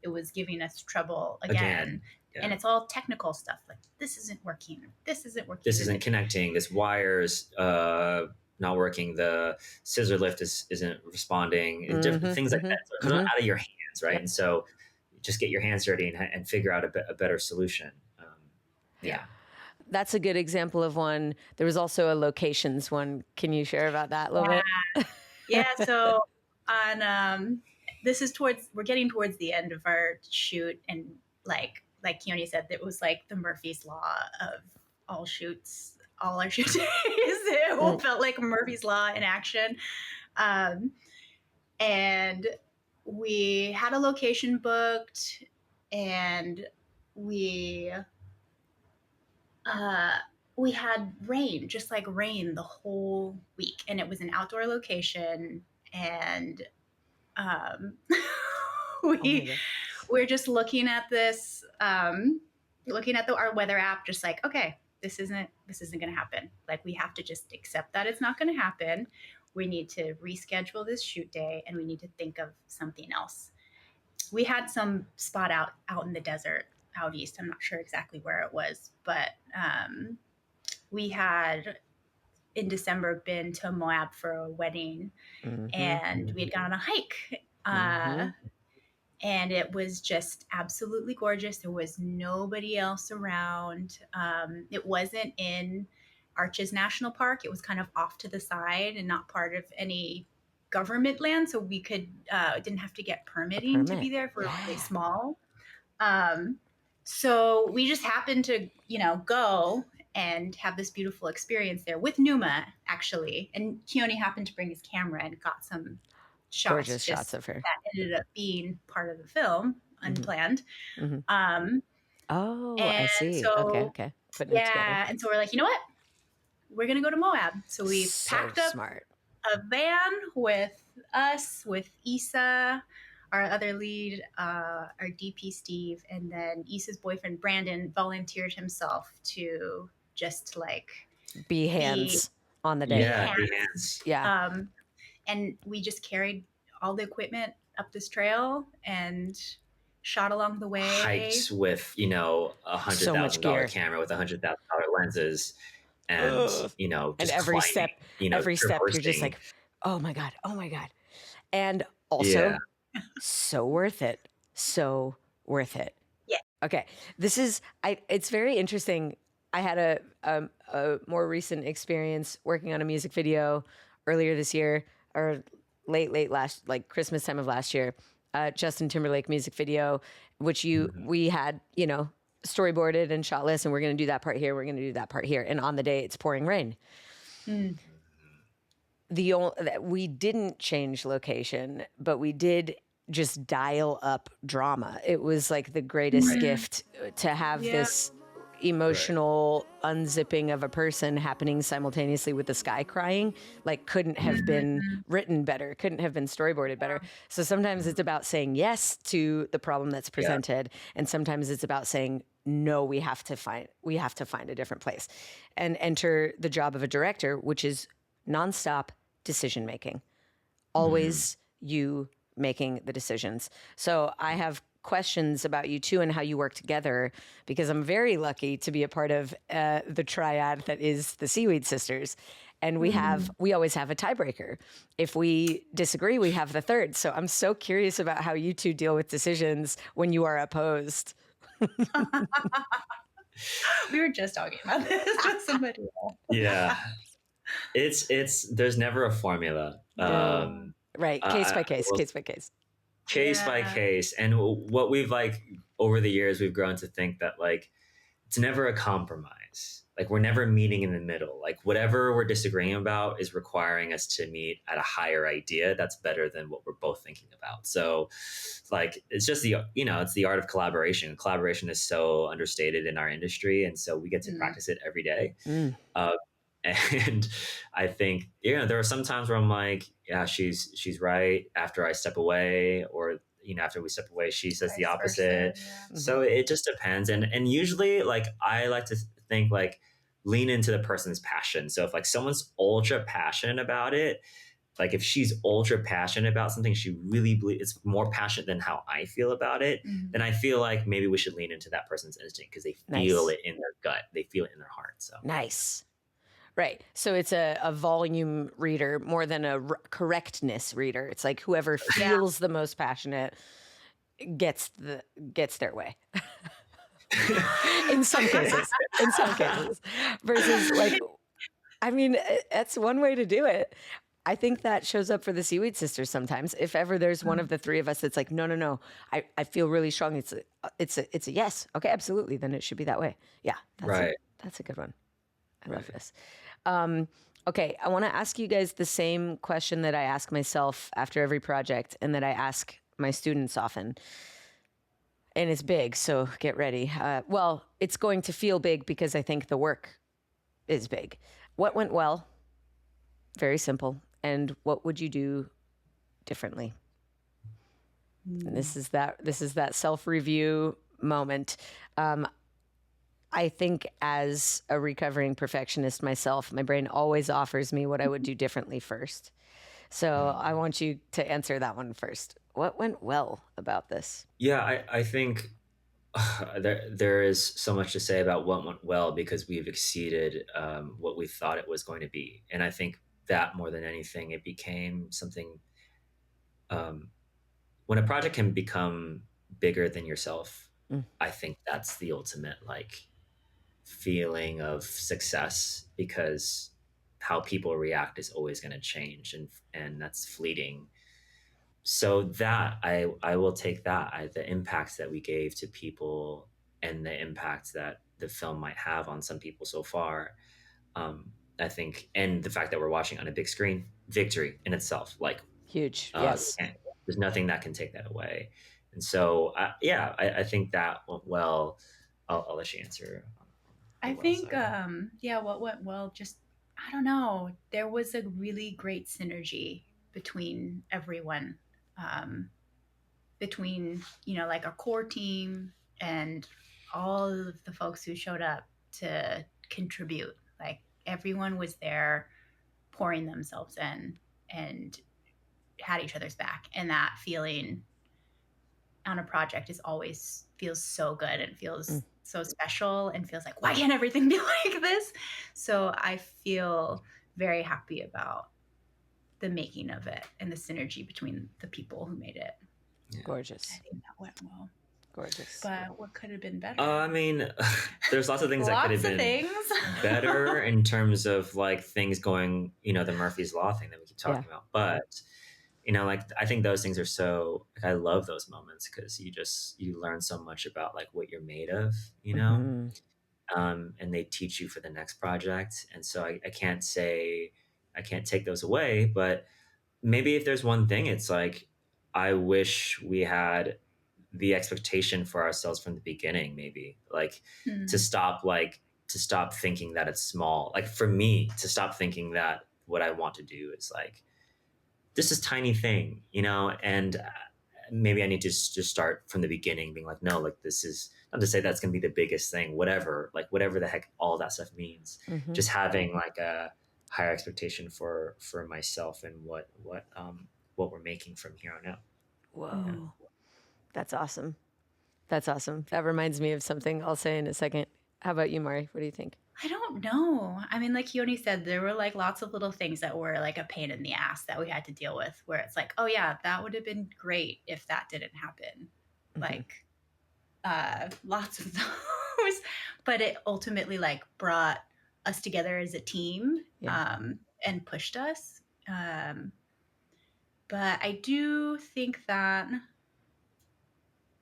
Speaker 2: it was giving us trouble again. Yeah. And it's all technical stuff. Like, this isn't working. This isn't working.
Speaker 3: This isn't connecting. This wire's not working. The scissor lift isn't responding. Mm-hmm, different things like that. So it's not out of your hands, right? Yeah. And so just get your hands dirty and figure out a better solution. Yeah.
Speaker 1: That's a good example of one. There was also a locations one. Can you share about that a little bit?
Speaker 2: Yeah. So on we're getting towards the end of our shoot, and like Keone said, it was like the Murphy's Law of all shoots, all our shoot days. It felt like Murphy's Law in action. And we had a location booked, and we we had rain, just like rain the whole week, and it was an outdoor location, and um, we're just looking at this, looking at our weather app, just like, okay, this isn't going to happen. Like, we have to just accept that it's not going to happen. We need to reschedule this shoot day, and we need to think of something else. We had some spot out in the desert out east. I'm not sure exactly where it was, but we had in December been to Moab for a wedding, and we had gone on a hike. And it was just absolutely gorgeous. There was nobody else around. It wasn't in Arches National Park. It was kind of off to the side and not part of any government land. So we didn't have to get permitting to be there for really small. So we just happened to, go and have this beautiful experience there with Numa, actually. And Keone happened to bring his camera and got some
Speaker 1: gorgeous shots of her
Speaker 2: that ended up being part of the film, unplanned.
Speaker 1: I see.
Speaker 2: So,
Speaker 1: okay. Putting it together.
Speaker 2: And so we're like, you know what? We're gonna go to Moab. So we packed up a van with us, with Issa, our other lead, our DP Steve, and then Issa's boyfriend Brandon volunteered himself to just like
Speaker 1: be hands on the day.
Speaker 3: Yeah, be hands.
Speaker 1: Yeah.
Speaker 2: And we just carried all the equipment up this trail and shot along the way.
Speaker 3: Hiked with, $100,000 camera with $100,000 lenses, and just
Speaker 1: and every step, you're just like, oh my god, and also so worth it.
Speaker 2: Yeah.
Speaker 1: Okay, it's very interesting. I had a more recent experience working on a music video earlier this year, or late last, like Christmas time of last year, Justin Timberlake music video, which we had, storyboarded and shot list, and we're going to do that part here, we're going to do that part here, and on the day it's pouring rain. We didn't change location, but we did just dial up drama. It was like the greatest gift to have this emotional unzipping of a person happening simultaneously with the sky crying. Like, couldn't have been written better, couldn't have been storyboarded better. So sometimes it's about saying yes to the problem that's presented, and sometimes it's about saying no, we have to find a different place, and enter the job of a director, which is nonstop decision making. Always you making the decisions. So I have questions about you too and how you work together, because I'm very lucky to be a part of the triad that is the Seaweed Sisters. And we always have a tiebreaker. If we disagree, we have the third. So I'm so curious about how you two deal with decisions when you are opposed.
Speaker 2: We were just talking about this with somebody else.
Speaker 3: Yeah. There's never a formula.
Speaker 1: Right. Case by case.
Speaker 3: Case by case. And what we've over the years, we've grown to think that it's never a compromise. We're never meeting in the middle. Whatever we're disagreeing about is requiring us to meet at a higher idea that's better than what we're both thinking about. So it's just it's the art of collaboration. Collaboration is so understated in our industry. And so we get to practice it every day. And I think, there are some times where I'm like, yeah, she's right. After I step away, or, after we step away, she says the opposite. So it just depends. And usually I like to think lean into the person's passion. So if someone's ultra passionate about it, if she's ultra passionate about something, she really believes it's more passionate than how I feel about it, then I feel maybe we should lean into that person's instinct, because they feel it in their gut. They feel it in their heart. So
Speaker 1: nice. Right. So it's a volume reader more than a correctness reader. It's whoever feels the most passionate gets their way. In some cases, versus like, I mean, that's one way to do it. I think that shows up for the Seaweed Sisters sometimes. If ever there's one of the three of us that's like, no, I feel really strong. It's a yes. Okay, absolutely. Then it should be that way. Yeah,
Speaker 3: Right.
Speaker 1: that's a good one. I love this. Okay, I want to ask you guys the same question that I ask myself after every project and that I ask my students often. And it's big, so get ready. Well, it's going to feel big because I think the work is big. What went well? Very simple. And what would you do differently? And this is that self-review moment. I think as a recovering perfectionist myself, my brain always offers me what I would do differently first. So I want you to answer that one first. What went well about this?
Speaker 3: Yeah, I think there is so much to say about what went well because we've exceeded what we thought it was going to be. And I think that more than anything, it became something. When a project can become bigger than yourself, I think that's the ultimate like feeling of success because how people react is always going to change and that's fleeting. So that I will take that the impacts that we gave to people and the impacts that the film might have on some people so far. I think, and the fact that we're watching on a big screen, victory in itself. Like
Speaker 1: huge, yes.
Speaker 3: There's nothing that can take that away. And so, I think that went well. I'll let you answer.
Speaker 2: I think, what went well, just, I don't know, there was a really great synergy between everyone, between, like our core team and all of the folks who showed up to contribute. Like everyone was there pouring themselves in and had each other's back. And that feeling on a project feels so good and feels so special and feels like, why can't everything be like this? So I feel very happy about the making of it and the synergy between the people who made it.
Speaker 1: Yeah. Gorgeous.
Speaker 2: I think that went well.
Speaker 1: Gorgeous.
Speaker 2: But what could have been better?
Speaker 3: I mean, there's lots of things that could have been better in terms of like things going, the Murphy's Law thing that we keep talking about. But like I think those things are so like, I love those moments because you learn so much about like what you're made of, and they teach you for the next project. And so I can't take those away, but maybe if there's one thing, it's like I wish we had the expectation for ourselves from the beginning, maybe like to stop thinking that it's small. Like for me to stop thinking that what I want to do is like this is tiny thing, and maybe I need to just start from the beginning being like, no, like this is not to say that's going to be the biggest thing, whatever the heck all that stuff means. Just having like a higher expectation for myself and what we're making from here on out.
Speaker 1: Whoa. Yeah. That's awesome. That reminds me of something I'll say in a second. How about you, Mari? What do you think?
Speaker 2: I don't know. I mean, like Keone said, there were like lots of little things that were like a pain in the ass that we had to deal with where it's like, oh yeah, that would have been great if that didn't happen. Like lots of those, but it ultimately like brought us together as a team and pushed us. But I do think that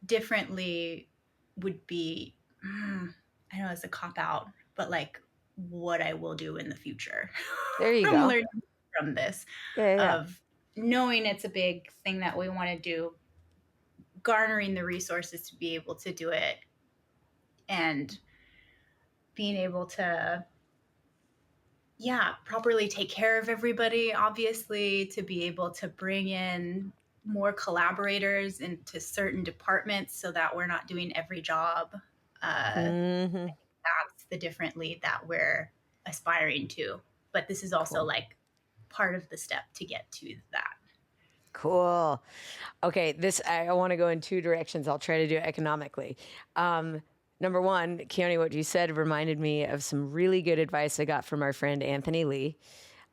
Speaker 2: differently would be, I know it's a cop out, but like what I will do in the future.
Speaker 1: There you go.
Speaker 2: Learning from this of knowing it's a big thing that we want to do, garnering the resources to be able to do it, and being able to properly take care of everybody, obviously, to be able to bring in more collaborators into certain departments so that we're not doing every job. I think that's the different lead that we're aspiring to. But this is also like part of the step to get to that.
Speaker 1: Cool. Okay, I want to go in two directions. I'll try to do it economically. Number one, Keone, what you said reminded me of some really good advice I got from our friend Anthony Lee.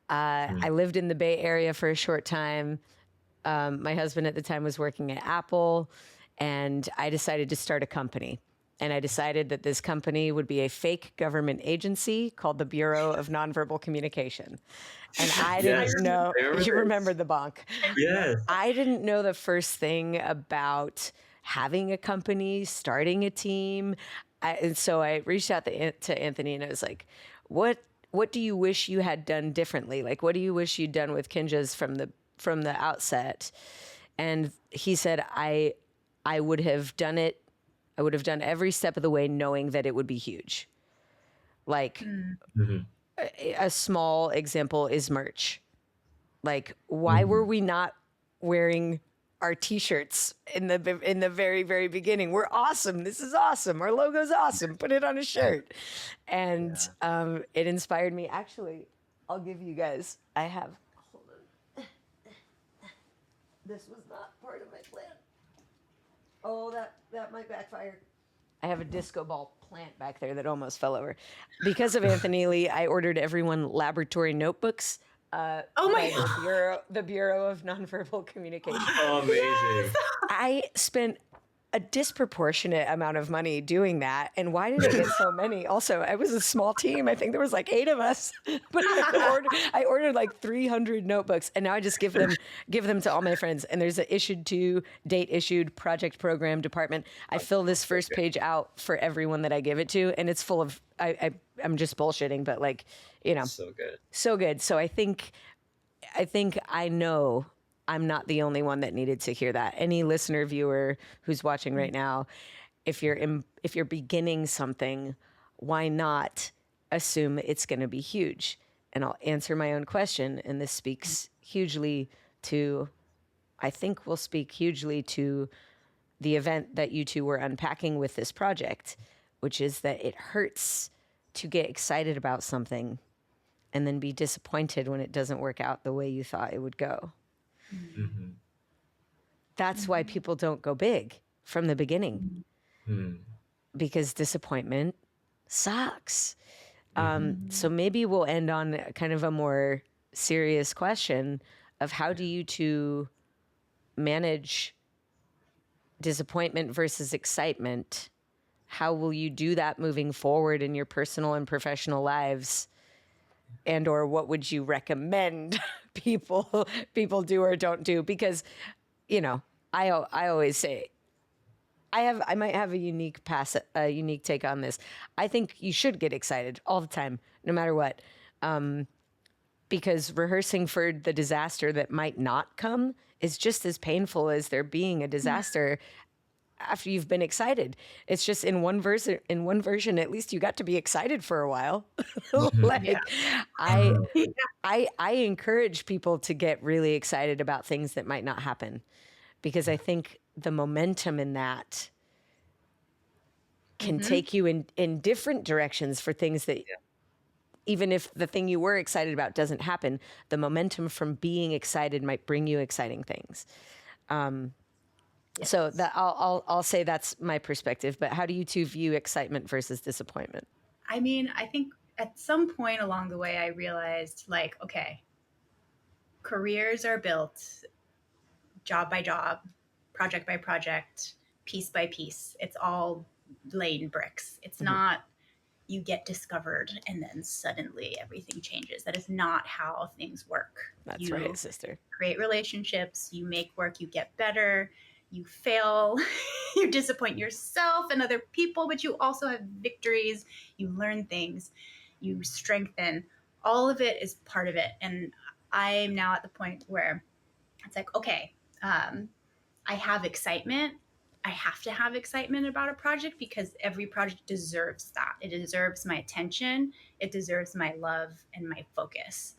Speaker 1: I lived in the Bay Area for a short time. My husband at the time was working at Apple, and I decided to start a company. And I decided that this company would be a fake government agency called the Bureau of Nonverbal Communication. And I
Speaker 3: Yes.
Speaker 1: didn't know,
Speaker 3: I remember
Speaker 1: you
Speaker 3: this.
Speaker 1: remember the bonk.
Speaker 3: Yes.
Speaker 1: I didn't know the first thing about having a company, starting a team. And so I reached out to Anthony and I was like, what do you wish you had done differently? Like, what do you wish you'd done with Kinjas from the outset? And he said, I would have done it. I would have done every step of the way knowing that it would be huge. Like
Speaker 3: Mhm.
Speaker 1: a small example is merch. Like, why were we not wearing our T-shirts in the very, very beginning? We're awesome. This is awesome. Our logo's awesome. Put it on a shirt. And it inspired me. Actually, I'll give you guys. I have. Hold on. This was not part of my plan. Oh, that might backfire. I have a disco ball plant back there that almost fell over. Because of Anthony Lee, I ordered everyone laboratory notebooks.
Speaker 2: Oh my
Speaker 1: God. The Bureau of Nonverbal Communication.
Speaker 3: Oh, amazing.
Speaker 1: I spent a disproportionate amount of money doing that. And why did I get so many? Also, I was a small team. I think there was like 8 of us, but I ordered like 300 notebooks, and now I just give them to all my friends. And there's an issued to, date issued, project program, department. I fill this first page out for everyone that I give it to, and it's full of I'm just bullshitting, but like, you know,
Speaker 3: So good.
Speaker 1: so good. So I think I know I'm not the only one that needed to hear that. Any listener, viewer who's watching right now, if you're beginning something, why not assume it's going to be huge? And I'll answer my own question. And this speaks hugely to, I think will speak hugely to the event that you two were unpacking with this project, which is that it hurts to get excited about something and then be disappointed when it doesn't work out the way you thought it would go.
Speaker 3: Mm-hmm.
Speaker 1: That's why people don't go big from the beginning, because disappointment sucks. So maybe we'll end on kind of a more serious question of how do you two manage disappointment versus excitement? How will you do that moving forward in your personal and professional lives? And or what would you recommend people do or don't do? Because, you know, I always say I might have a unique take on this. I think you should get excited all the time, no matter what, because rehearsing for the disaster that might not come is just as painful as there being a disaster after you've been excited. It's just in one version, at least you got to be excited for a while. I encourage people to get really excited about things that might not happen, because I think the momentum in that can take you in different directions for things that even if the thing you were excited about doesn't happen, the momentum from being excited might bring you exciting things. So that I'll say that's my perspective, but how do you two view excitement versus disappointment?
Speaker 2: I mean, I think at some point along the way, I realized, like, okay, careers are built job by job, project by project, piece by piece. It's all laying bricks. It's not you get discovered and then suddenly everything changes. That is not how things work.
Speaker 1: That's right, sister.
Speaker 2: Create relationships, you make work, you get better, you fail, you disappoint yourself and other people, but you also have victories, you learn things, you strengthen. All of it is part of it. And I'm now at the point where it's like, okay, I have excitement. I have to have excitement about a project because every project deserves that. It deserves my attention. It deserves my love and my focus.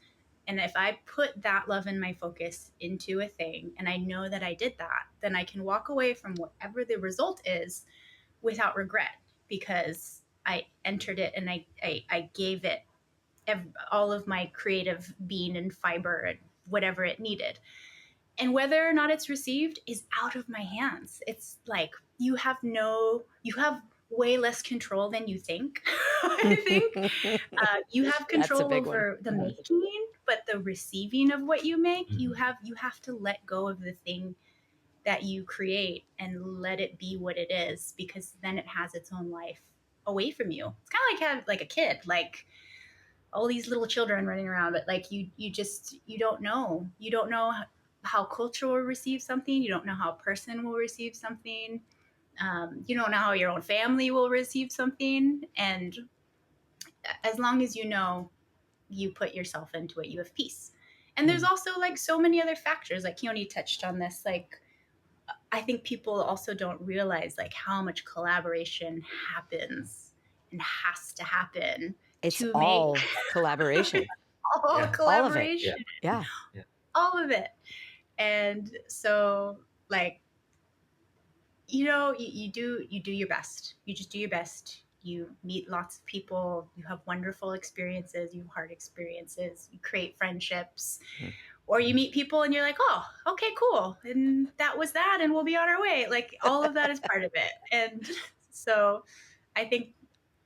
Speaker 2: And if I put that love and my focus into a thing and I know that I did that, then I can walk away from whatever the result is without regret, because I entered it and I gave it all of my creative being and fiber and whatever it needed. And whether or not it's received is out of my hands. It's like you have way less control than you think. I think you have control over the making, but the receiving of what you make, you have to let go of the thing that you create and let it be what it is, because then it has its own life away from you. It's kind of like having like a kid, like all these little children running around, but like you don't know. You don't know how culture will receive something. You don't know how a person will receive something. You don't know how your own family will receive something. And as long as you know you put yourself into it, you have peace. And there's also like so many other factors, like Keone touched on this. Like, I think people also don't realize like how much collaboration happens and has to happen
Speaker 1: It's
Speaker 2: to
Speaker 1: all
Speaker 2: make
Speaker 1: collaboration.
Speaker 2: all
Speaker 3: Yeah.
Speaker 1: All of it.
Speaker 2: collaboration,
Speaker 1: Yeah.
Speaker 2: all of it. And so like, you know, you do your best. You just do your best. You meet lots of people. You have wonderful experiences. You have hard experiences. You create friendships. Or you meet people and you're like, oh, okay, cool. And that was that. And we'll be on our way. Like all of that is part of it. And so I think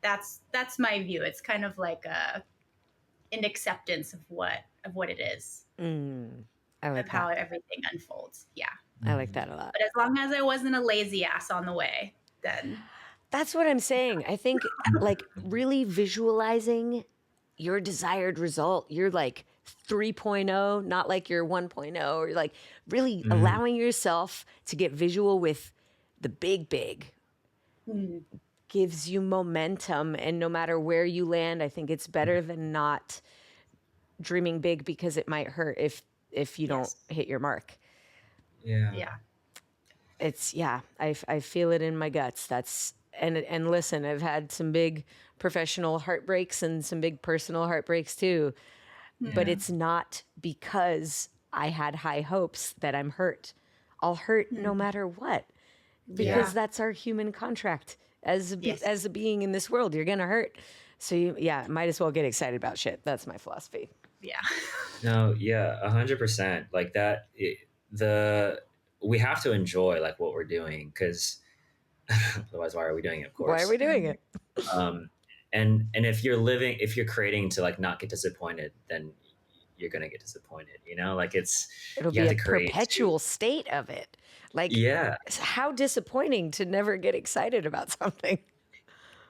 Speaker 2: that's my view. It's kind of like an acceptance of what it is,
Speaker 1: I like
Speaker 2: of how
Speaker 1: that.
Speaker 2: everything unfolds. Yeah.
Speaker 1: I like that a lot.
Speaker 2: But as long as I wasn't a lazy ass on the way, then
Speaker 1: That's what I'm saying. I think like really visualizing your desired result, your like 3.0, not like your 1.0, or like really allowing yourself to get visual with the big gives you momentum. And no matter where you land, I think it's better than not dreaming big, because it might hurt if you don't hit your mark.
Speaker 2: yeah.
Speaker 1: It's I feel it in my guts. That's and listen, I've had some big professional heartbreaks and some big personal heartbreaks too. But it's not because I had high hopes that I'm hurt. I'll hurt no matter what, because that's our human contract as a being in this world. You're gonna hurt, so might as well get excited about shit. That's my philosophy.
Speaker 2: Yeah.
Speaker 3: No, yeah, 100%. Like that, we have to enjoy like what we're doing, because otherwise, why are we doing it? Of course.
Speaker 1: Why are we doing it?
Speaker 3: And if you're creating to like not get disappointed, then you're gonna get disappointed. You know, like
Speaker 1: It'll
Speaker 3: you
Speaker 1: be
Speaker 3: have
Speaker 1: a
Speaker 3: to create
Speaker 1: perpetual state of it. Like,
Speaker 3: yeah,
Speaker 1: how disappointing to never get excited about something.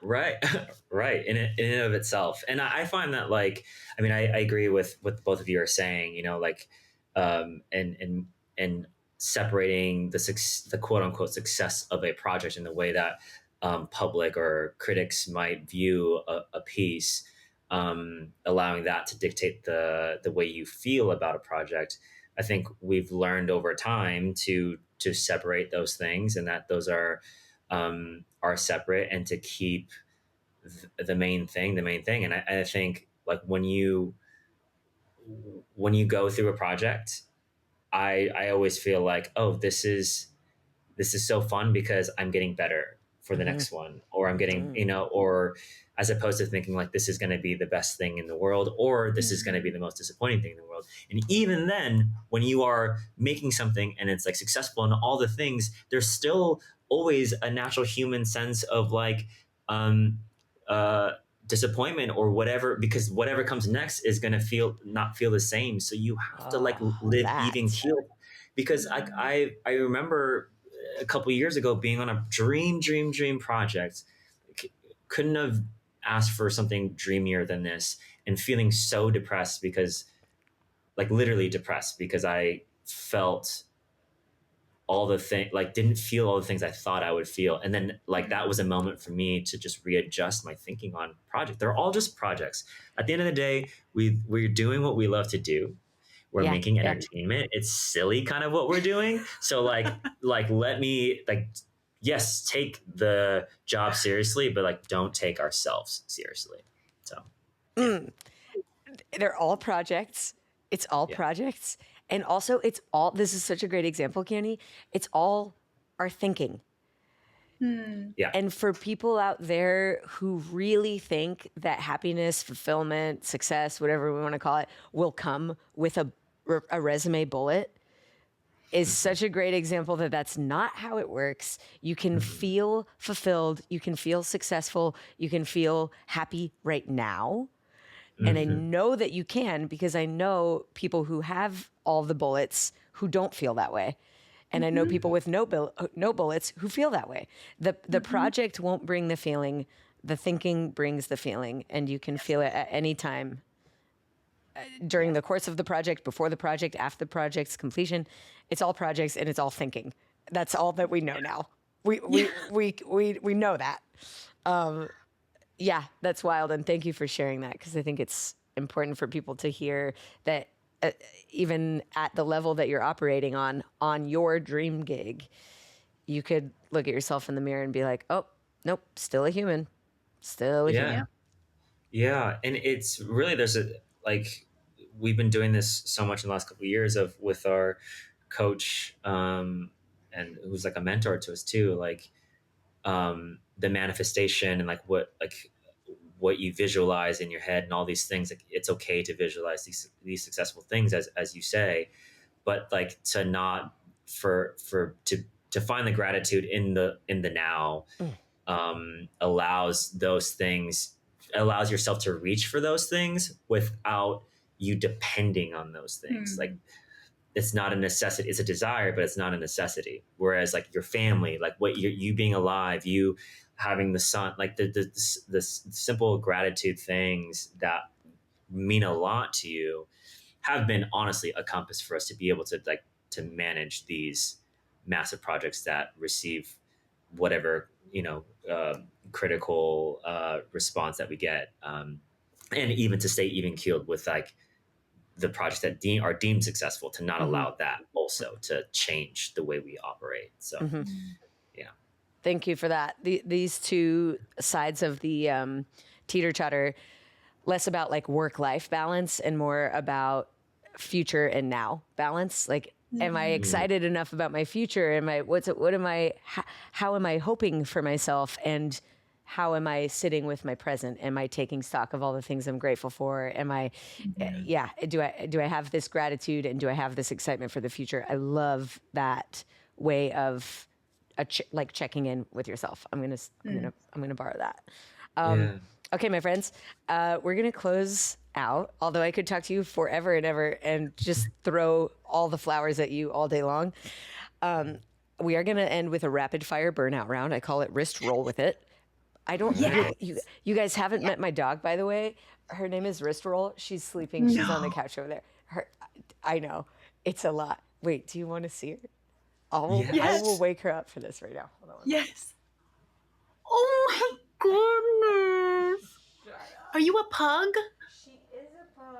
Speaker 3: right, right. In and of itself, and I find that like, I mean, I agree with what both of you are saying. You know, like, and separating the quote unquote success of a project in the way that public or critics might view a piece, allowing that to dictate the way you feel about a project. I think we've learned over time to separate those things, and that those are separate, and to keep the main thing. And I think like when you go through a project, I always feel like, oh, this is so fun because I'm getting better for the next one, or I'm getting, or as opposed to thinking like this is going to be the best thing in the world, or this is going to be the most disappointing thing in the world. And even then, when you are making something and it's like successful and all the things, there's still always a natural human sense of like, uh, disappointment or whatever, because whatever comes next is going to not feel the same. So you have to like live even keeled, because I remember a couple of years ago being on a dream project. Couldn't have asked for something dreamier than this, and feeling so depressed, because like literally depressed, because I felt all the things, like didn't feel all the things I thought I would feel. And then like that was a moment for me to just readjust my thinking on project. They're all just projects. At the end of the day, we're doing what we love to do. We're making entertainment. It's silly kind of what we're doing. So like let me like, yes, take the job seriously, but like don't take ourselves seriously. So
Speaker 1: They're all projects. It's all projects. And also this is such a great example, Keone. It's all our thinking.
Speaker 3: Yeah.
Speaker 1: And for people out there who really think that happiness, fulfillment, success, whatever we want to call it, will come with a resume bullet, is such a great example that that's not how it works. You can feel fulfilled. You can feel successful. You can feel happy right now. And I know that you can, because I know people who have all the bullets who don't feel that way. And I know people with no bullets who feel that way. The project won't bring the feeling. The thinking brings the feeling, and you can feel it at any time during the course of the project, before the project, after the project's completion. It's all projects and it's all thinking. That's all that we know now. We know that. Yeah, that's wild. And thank you for sharing that, because I think it's important for people to hear that even at the level that you're operating on your dream gig, you could look at yourself in the mirror and be like, oh, nope, still a human. Still a human.
Speaker 3: Yeah. And it's really, we've been doing this so much in the last couple of years with our coach, and who's like a mentor to us too, the manifestation and what you visualize in your head and all these things. Like, it's okay to visualize these successful things, as you say, but like to not to find the gratitude in the now, allows yourself to reach for those things without you depending on those things. Like, it's not a necessity, it's a desire, but it's not a necessity. Whereas like your family, like what you being alive, you having the sun, like the simple gratitude things that mean a lot to you, have been honestly a compass for us to be able to manage these massive projects that receive whatever, critical response that we get, and even to stay even keeled with like the projects that are deemed successful, to not allow that also to change the way we operate. So, yeah.
Speaker 1: Thank you for that. These two sides of the teeter-totter, less about like work-life balance and more about future and now balance. Like, am I excited enough about my future? How am I hoping for myself? And how am I sitting with my present? Am I taking stock of all the things I'm grateful for? Am I, do I have this gratitude, and do I have this excitement for the future? I love that way of checking in with yourself. I'm gonna borrow that. Okay, my friends, we're gonna close out. Although I could talk to you forever and ever and just throw all the flowers at you all day long. We are gonna end with a rapid fire burnout round. I call it wrist roll with it. I don't. Yes. You guys haven't met my dog, by the way. Her name is Wrist Roll. She's sleeping. She's on the couch over there. I know, it's a lot. Wait, do you want to see her? I will wake her up for this right now. Hold on.
Speaker 2: Yes. Oh my goodness. Are you a pug?
Speaker 1: She is a pug.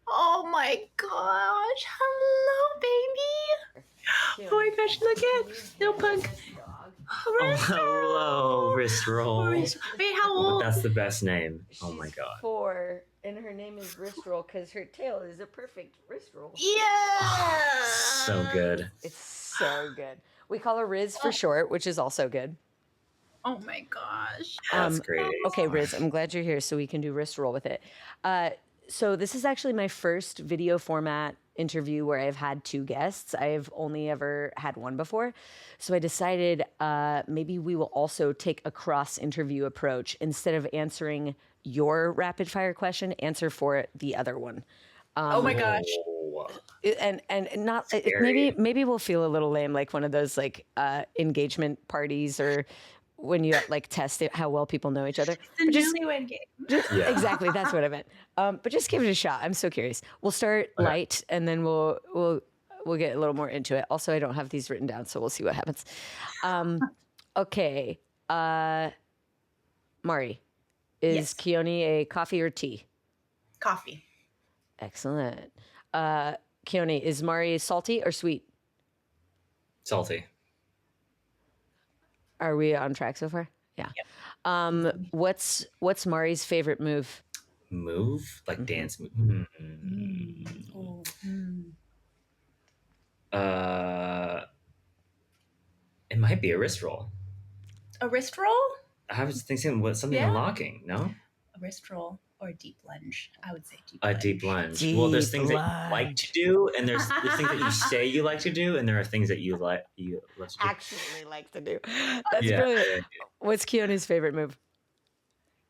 Speaker 2: Oh my gosh. Hello, baby. Oh my gosh, look at little pug.
Speaker 3: Hello, Wrist Roll.
Speaker 2: Wait, how old?
Speaker 3: That's the best name. Oh my
Speaker 1: She's
Speaker 3: god.
Speaker 1: 4, and her name is Wrist Roll because her tail is a perfect wrist roll.
Speaker 2: Yeah.
Speaker 3: So good.
Speaker 1: It's so good. We call her Riz for short, which is also good.
Speaker 2: Oh my gosh.
Speaker 3: That's great.
Speaker 1: Okay, Riz, I'm glad you're here so we can do wrist roll with it. So this is actually my first video format interview where I've had 2 guests. I've only ever had one before. So I decided maybe we will also take a cross interview approach. Instead of answering your rapid fire question, answer for the other one.
Speaker 2: Oh my gosh.
Speaker 1: And not maybe we'll feel a little lame, like one of those like engagement parties, or when you like test it, how well people know each other.
Speaker 2: The newlywed game.
Speaker 1: Exactly, that's what I meant. But just give it a shot. I'm so curious. We'll start light, and then we'll get a little more into it. Also, I don't have these written down, so we'll see what happens. Okay, Mari, is Keone a coffee or tea?
Speaker 2: Coffee.
Speaker 1: Excellent. Keone, is Mari salty or sweet?
Speaker 3: Salty.
Speaker 1: Are we on track so far? Yeah. Yep. What's Mari's favorite move?
Speaker 3: Move? Like dance move? It might be a wrist roll.
Speaker 2: A wrist roll?
Speaker 3: I was thinking something unlocking, no?
Speaker 2: A wrist roll or a deep lunge. I would say deep
Speaker 3: A
Speaker 2: lunge.
Speaker 3: deep lunge. Well, there's things that you like to do, and there's things that you say you like to do, and there are things that you let to do.
Speaker 1: Actually like to do. That's brilliant. What's Keone's favorite move?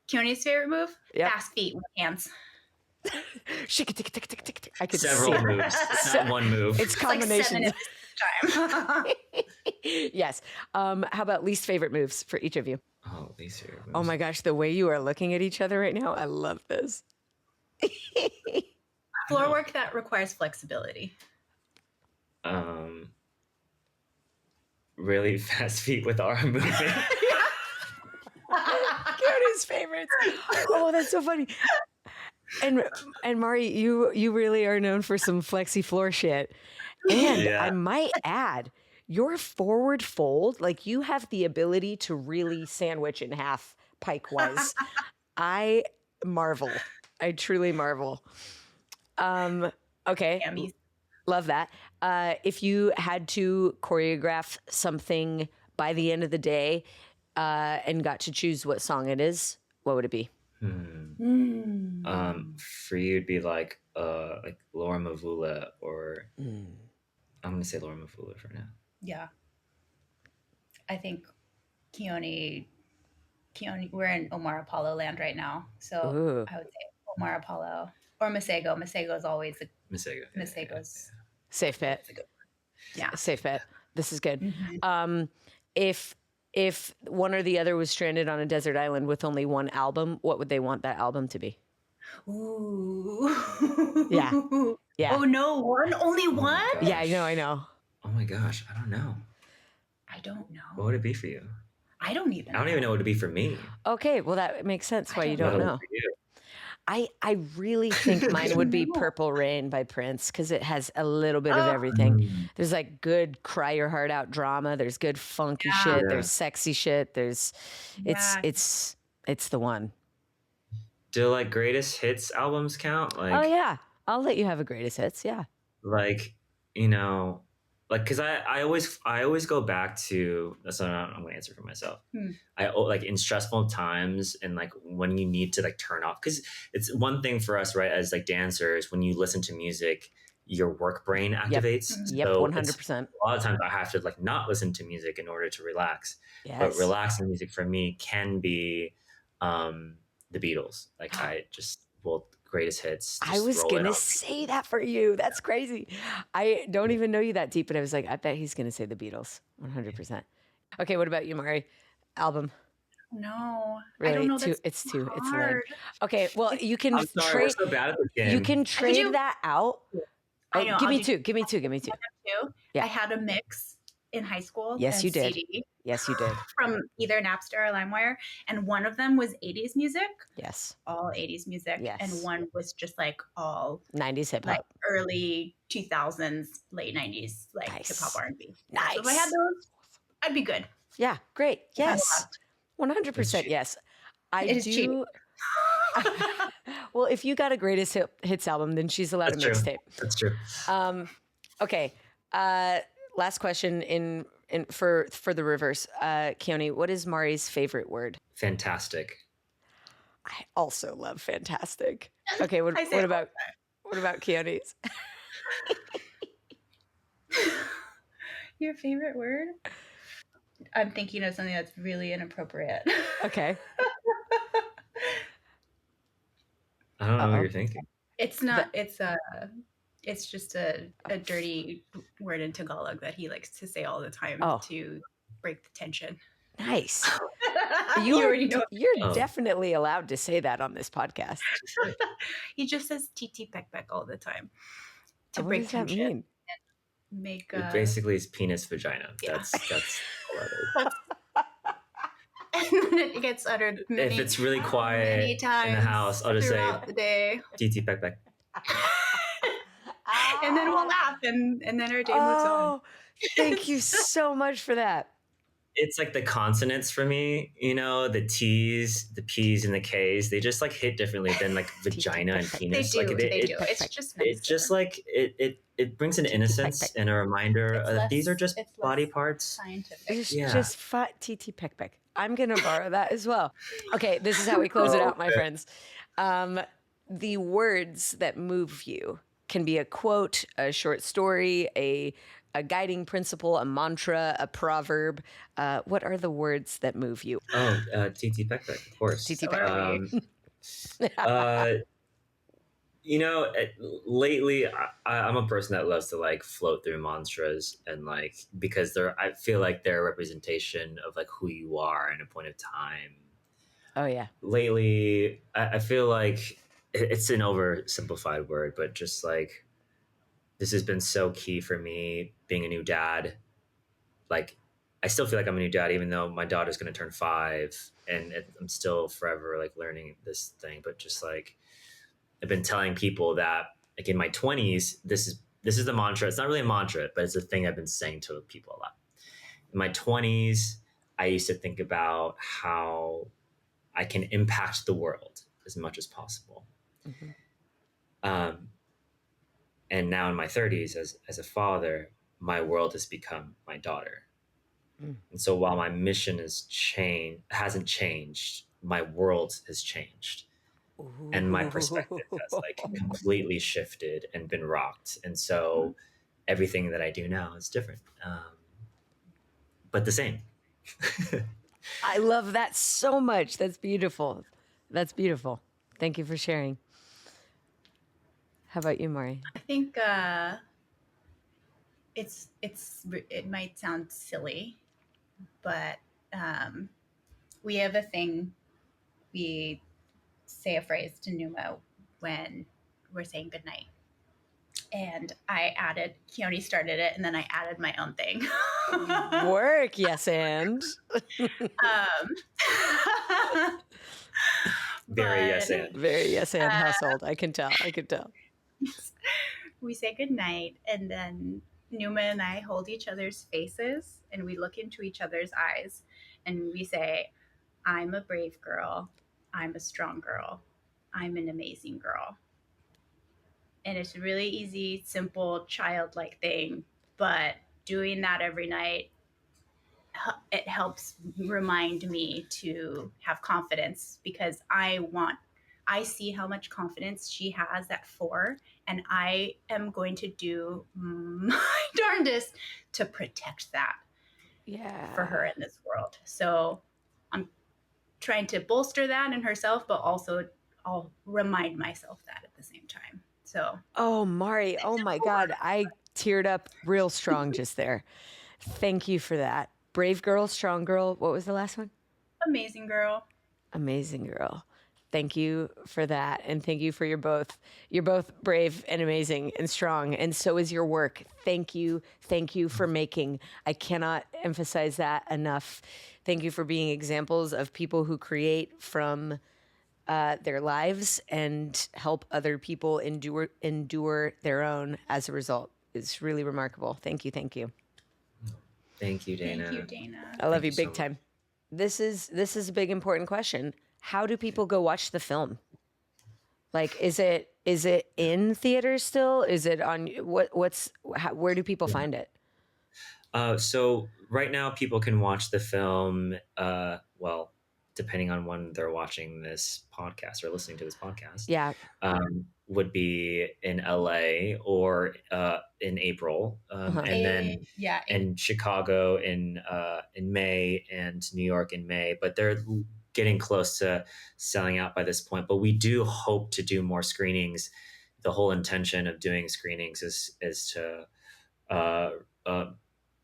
Speaker 2: Keone's favorite move?
Speaker 1: Yep.
Speaker 2: Fast feet with hands.
Speaker 1: I could
Speaker 3: Several
Speaker 1: see
Speaker 3: moves. It's not one move.
Speaker 1: It's combinations.
Speaker 2: time.
Speaker 1: Yes. How about least favorite moves for each of you?
Speaker 3: Oh, these are
Speaker 1: Oh my gosh, the way you are looking at each other right now, I love this.
Speaker 2: Floor work that requires flexibility.
Speaker 3: Really fast feet with arm movement.
Speaker 1: Keone's favorites. Oh, that's so funny. And Mari, you really are known for some flexi floor shit. And
Speaker 3: Yeah.
Speaker 1: I might add, your forward fold, like you have the ability to really sandwich in half pike wise. I marvel. I truly marvel. Okay.
Speaker 2: Yummies.
Speaker 1: Love that. If you had to choreograph something by the end of the day and got to choose what song it is, what would it be?
Speaker 3: For you, it'd be like Laura Mavula, or I'm gonna say Laura Mavula for now.
Speaker 2: Yeah. I think Keone, we're in Omar Apollo land right now. So
Speaker 1: Ooh.
Speaker 2: I would say Omar Apollo or Masego. Masego is always
Speaker 3: Masego.
Speaker 2: Masego's
Speaker 1: Safe bet.
Speaker 2: a good one. Yeah.
Speaker 1: Safe bet. This is good. If one or the other was stranded on a desert island with only one album, what would they want that album to be?
Speaker 2: Ooh.
Speaker 1: Yeah. Yeah.
Speaker 2: Oh no, only one?
Speaker 1: Yeah, I know.
Speaker 3: Oh my gosh, I don't know.
Speaker 2: I don't know.
Speaker 3: What would it be for you?
Speaker 2: I don't even
Speaker 3: know what it'd be for me.
Speaker 1: Okay, well that makes sense why you
Speaker 3: What
Speaker 1: don't
Speaker 3: would it
Speaker 1: know.
Speaker 3: be for you?
Speaker 1: I really think mine would be
Speaker 2: know.
Speaker 1: Purple Rain by Prince because it has a little bit of everything. There's like good cry your heart out drama. There's good funky shit.
Speaker 3: Yeah.
Speaker 1: There's sexy shit. There's
Speaker 2: Yeah.
Speaker 1: it's the one.
Speaker 3: Do like greatest hits albums count? Like,
Speaker 1: Oh yeah, I'll let you have a greatest hits. Yeah.
Speaker 3: like like because I always go back to, so I'm gonna answer for myself. I like in stressful times and like when you need to like turn off, because it's one thing for us, right, as like dancers, when you listen to music your work brain activates.
Speaker 1: Yep.
Speaker 3: So
Speaker 1: 100%.
Speaker 3: a lot of times I have to like not listen to music in order to relax.
Speaker 1: Yes.
Speaker 3: But relaxing music for me can be the Beatles. Like I just greatest hits.
Speaker 1: I was gonna say that for you. That's crazy. I don't even know you that deep, but I was like, I bet he's gonna say the Beatles. 100%. Okay, what about you, Mari? Album?
Speaker 2: No,
Speaker 1: Really?
Speaker 2: I don't know.
Speaker 1: It's lame.
Speaker 2: hard.
Speaker 1: Okay, well you can
Speaker 3: I'm sorry, we're so bad at this game.
Speaker 1: You can trade that out.
Speaker 2: I know.
Speaker 1: Give
Speaker 2: I'll
Speaker 1: me
Speaker 2: do
Speaker 1: two. Give me two. Yeah.
Speaker 2: I had a mix in high school.
Speaker 1: Yes, you did.
Speaker 2: CD
Speaker 1: Yes, you did.
Speaker 2: from either Napster or LimeWire, and one of them was 80s music.
Speaker 1: Yes.
Speaker 2: All 80s music.
Speaker 1: Yes.
Speaker 2: And one was just like all
Speaker 1: 90s hip
Speaker 2: like
Speaker 1: hop.
Speaker 2: early 2000s, late 90s, like
Speaker 1: Nice.
Speaker 2: hip hop R&B.
Speaker 1: Nice.
Speaker 2: So if I had those, I'd be good.
Speaker 1: Yeah, great.
Speaker 2: If I
Speaker 1: Yes. 100% yes.
Speaker 2: It is cheating.
Speaker 1: Well, if you got a greatest hits album, then she's allowed a mixtape.
Speaker 3: That's true.
Speaker 1: Okay. Last question for the reverse. Keone, what is Mari's favorite word?
Speaker 3: Fantastic.
Speaker 1: I also love fantastic. Okay, what about Keone's?
Speaker 2: Your favorite word? I'm thinking of something that's really inappropriate.
Speaker 1: Okay.
Speaker 3: I don't know what you're thinking.
Speaker 2: It's not. It's just a dirty word in Tagalog that he likes to say all the time to break the tension.
Speaker 1: Nice.
Speaker 2: You already know.
Speaker 1: You're definitely allowed to say that on this podcast.
Speaker 2: He just says "titi pek pek" all the time to
Speaker 1: What
Speaker 2: break
Speaker 1: does that
Speaker 2: tension.
Speaker 1: mean?
Speaker 2: Make
Speaker 3: It basically is penis vagina.
Speaker 2: Yeah.
Speaker 3: That's all that is.
Speaker 2: And then it gets uttered
Speaker 3: If it's really quiet
Speaker 2: many times
Speaker 3: in the house, I'll just say
Speaker 2: throughout the day.
Speaker 3: "Titi pek pek."
Speaker 2: And then we'll laugh, and then our day moves on.
Speaker 1: Thank you so much for that.
Speaker 3: It's like the consonants for me, the T's, the P's, and the K's. They just like hit differently than like vagina and penis.
Speaker 2: They do.
Speaker 3: Like
Speaker 2: They do. It's just nicer.
Speaker 3: It just like it brings an innocence and a reminder that these are just body parts.
Speaker 2: Scientific.
Speaker 1: It's just TT Peck Peck. I'm going to borrow that as well. Okay, this is how we close it out, my friends. The words that move you can be a quote, a short story, a guiding principle, a mantra, a proverb. What are the words that move you?
Speaker 3: Oh, TT Peck Peck, of course.
Speaker 1: TT Peck Peck.
Speaker 3: Lately I'm a person that loves to like float through mantras and like because I feel like they're a representation of like who you are in a point of time.
Speaker 1: Oh yeah.
Speaker 3: Lately, I feel like it's an oversimplified word, but just like this has been so key for me being a new dad. Like, I still feel like I'm a new dad, even though my daughter's going to turn 5, and I'm still forever like learning this thing. But just like I've been telling people that, like in my 20s, this is the mantra. It's not really a mantra, but it's a thing I've been saying to people a lot. In my 20s, I used to think about how I can impact the world as much as possible.
Speaker 1: Mm-hmm.
Speaker 3: Um, and now in my 30s, as a father, my world has become my daughter.
Speaker 1: Mm.
Speaker 3: And so while my mission hasn't changed, my world has changed. And my perspective has like completely shifted and been rocked. And so everything that I do now is different, but the same.
Speaker 1: I love that so much. That's beautiful. That's beautiful. Thank you for sharing. How about you, Mari?
Speaker 2: I think it might sound silly, but we have a thing. We say a phrase to Numa when we're saying goodnight. And Keone started it, and then I added my own thing.
Speaker 1: Work, yes, and.
Speaker 3: Very yes and.
Speaker 1: Very yes and household. I can tell.
Speaker 2: We say goodnight, and then Numa and I hold each other's faces, and we look into each other's eyes, and we say, I'm a brave girl. I'm a strong girl. I'm an amazing girl. And it's a really easy, simple, childlike thing. But doing that every night, it helps remind me to have confidence, because I see how much confidence she has at 4, and I am going to do my darndest to protect that for her in this world. So I'm trying to bolster that in herself, but also I'll remind myself that at the same time. So,
Speaker 1: oh, Mari, oh my God, I teared up real strong just there. Thank you for that. Brave girl, strong girl. What was the last one?
Speaker 2: Amazing girl.
Speaker 1: Amazing girl. Thank you for that. And thank you for you're both brave and amazing and strong. And so is your work. Thank you. Thank you for making. I cannot emphasize that enough. Thank you for being examples of people who create from their lives and help other people endure their own as a result. It's really remarkable. Thank you.
Speaker 3: Thank you, Dana.
Speaker 2: Thank you, Dana.
Speaker 1: I love you big time. This is a big important question. How do people go watch the film? Like, is it in theaters still? Is it on where do people find it?
Speaker 3: So right now people can watch the film, well, depending on when they're watching this podcast or listening to this podcast.
Speaker 1: Yeah.
Speaker 3: Would be in LA or in April, and then in Chicago in May, and New York in May. But they're getting close to selling out by this point. But we do hope to do more screenings. The whole intention of doing screenings is to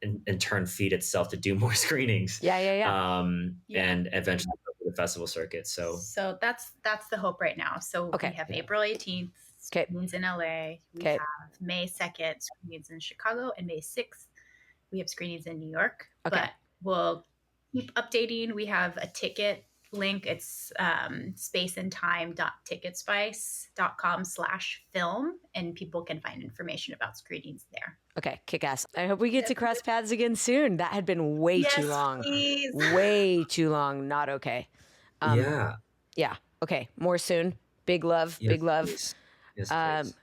Speaker 3: in turn feed itself to do more screenings. And eventually go to the festival circuit. So
Speaker 2: that's the hope right now. So we have April 18th screenings in LA. We have May 2nd screenings in Chicago, and May 6th we have screenings in New York. But we'll keep updating. We have a ticket link. It's spaceandtime.ticketspice.com/film, and people can find information about screenings there.
Speaker 1: Okay, kick ass. I hope we get to cross paths again soon. That had been way too long.
Speaker 2: Please.
Speaker 1: Way too long. Not okay.
Speaker 3: Yeah.
Speaker 1: Okay. More soon. Big love.
Speaker 3: Yes,
Speaker 1: big love.
Speaker 3: Please. Yes, please.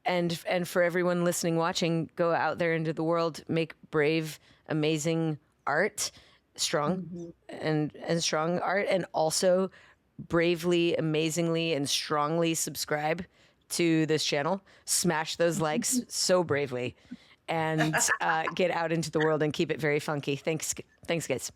Speaker 1: And for everyone listening, watching, go out there into the world, make brave, amazing art, strong and strong art, and also bravely, amazingly, and strongly subscribe to this channel. Smash those likes so bravely, and get out into the world and keep it very funky. Thanks, guys.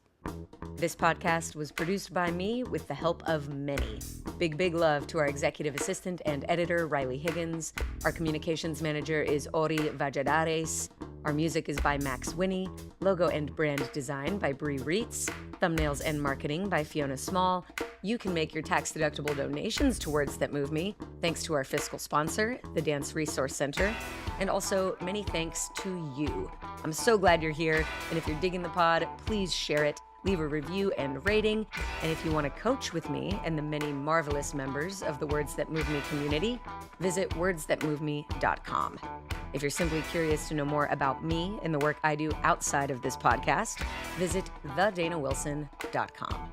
Speaker 1: This podcast was produced by me with the help of many. Big love to our executive assistant and editor, Riley Higgins. Our communications manager is Ori Valladares. Our music is by Max Winnie. Logo and brand design by Bree Reitz. Thumbnails and marketing by Fiona Small. You can make your tax-deductible donations to Words That Move Me, thanks to our fiscal sponsor, the Dance Resource Center. And also, many thanks to you. I'm so glad you're here, and if you're digging the pod, please share it. Leave a review and rating. And if you want to coach with me and the many marvelous members of the Words That Move Me community, visit wordsthatmoveme.com. If you're simply curious to know more about me and the work I do outside of this podcast, visit thedanawilson.com.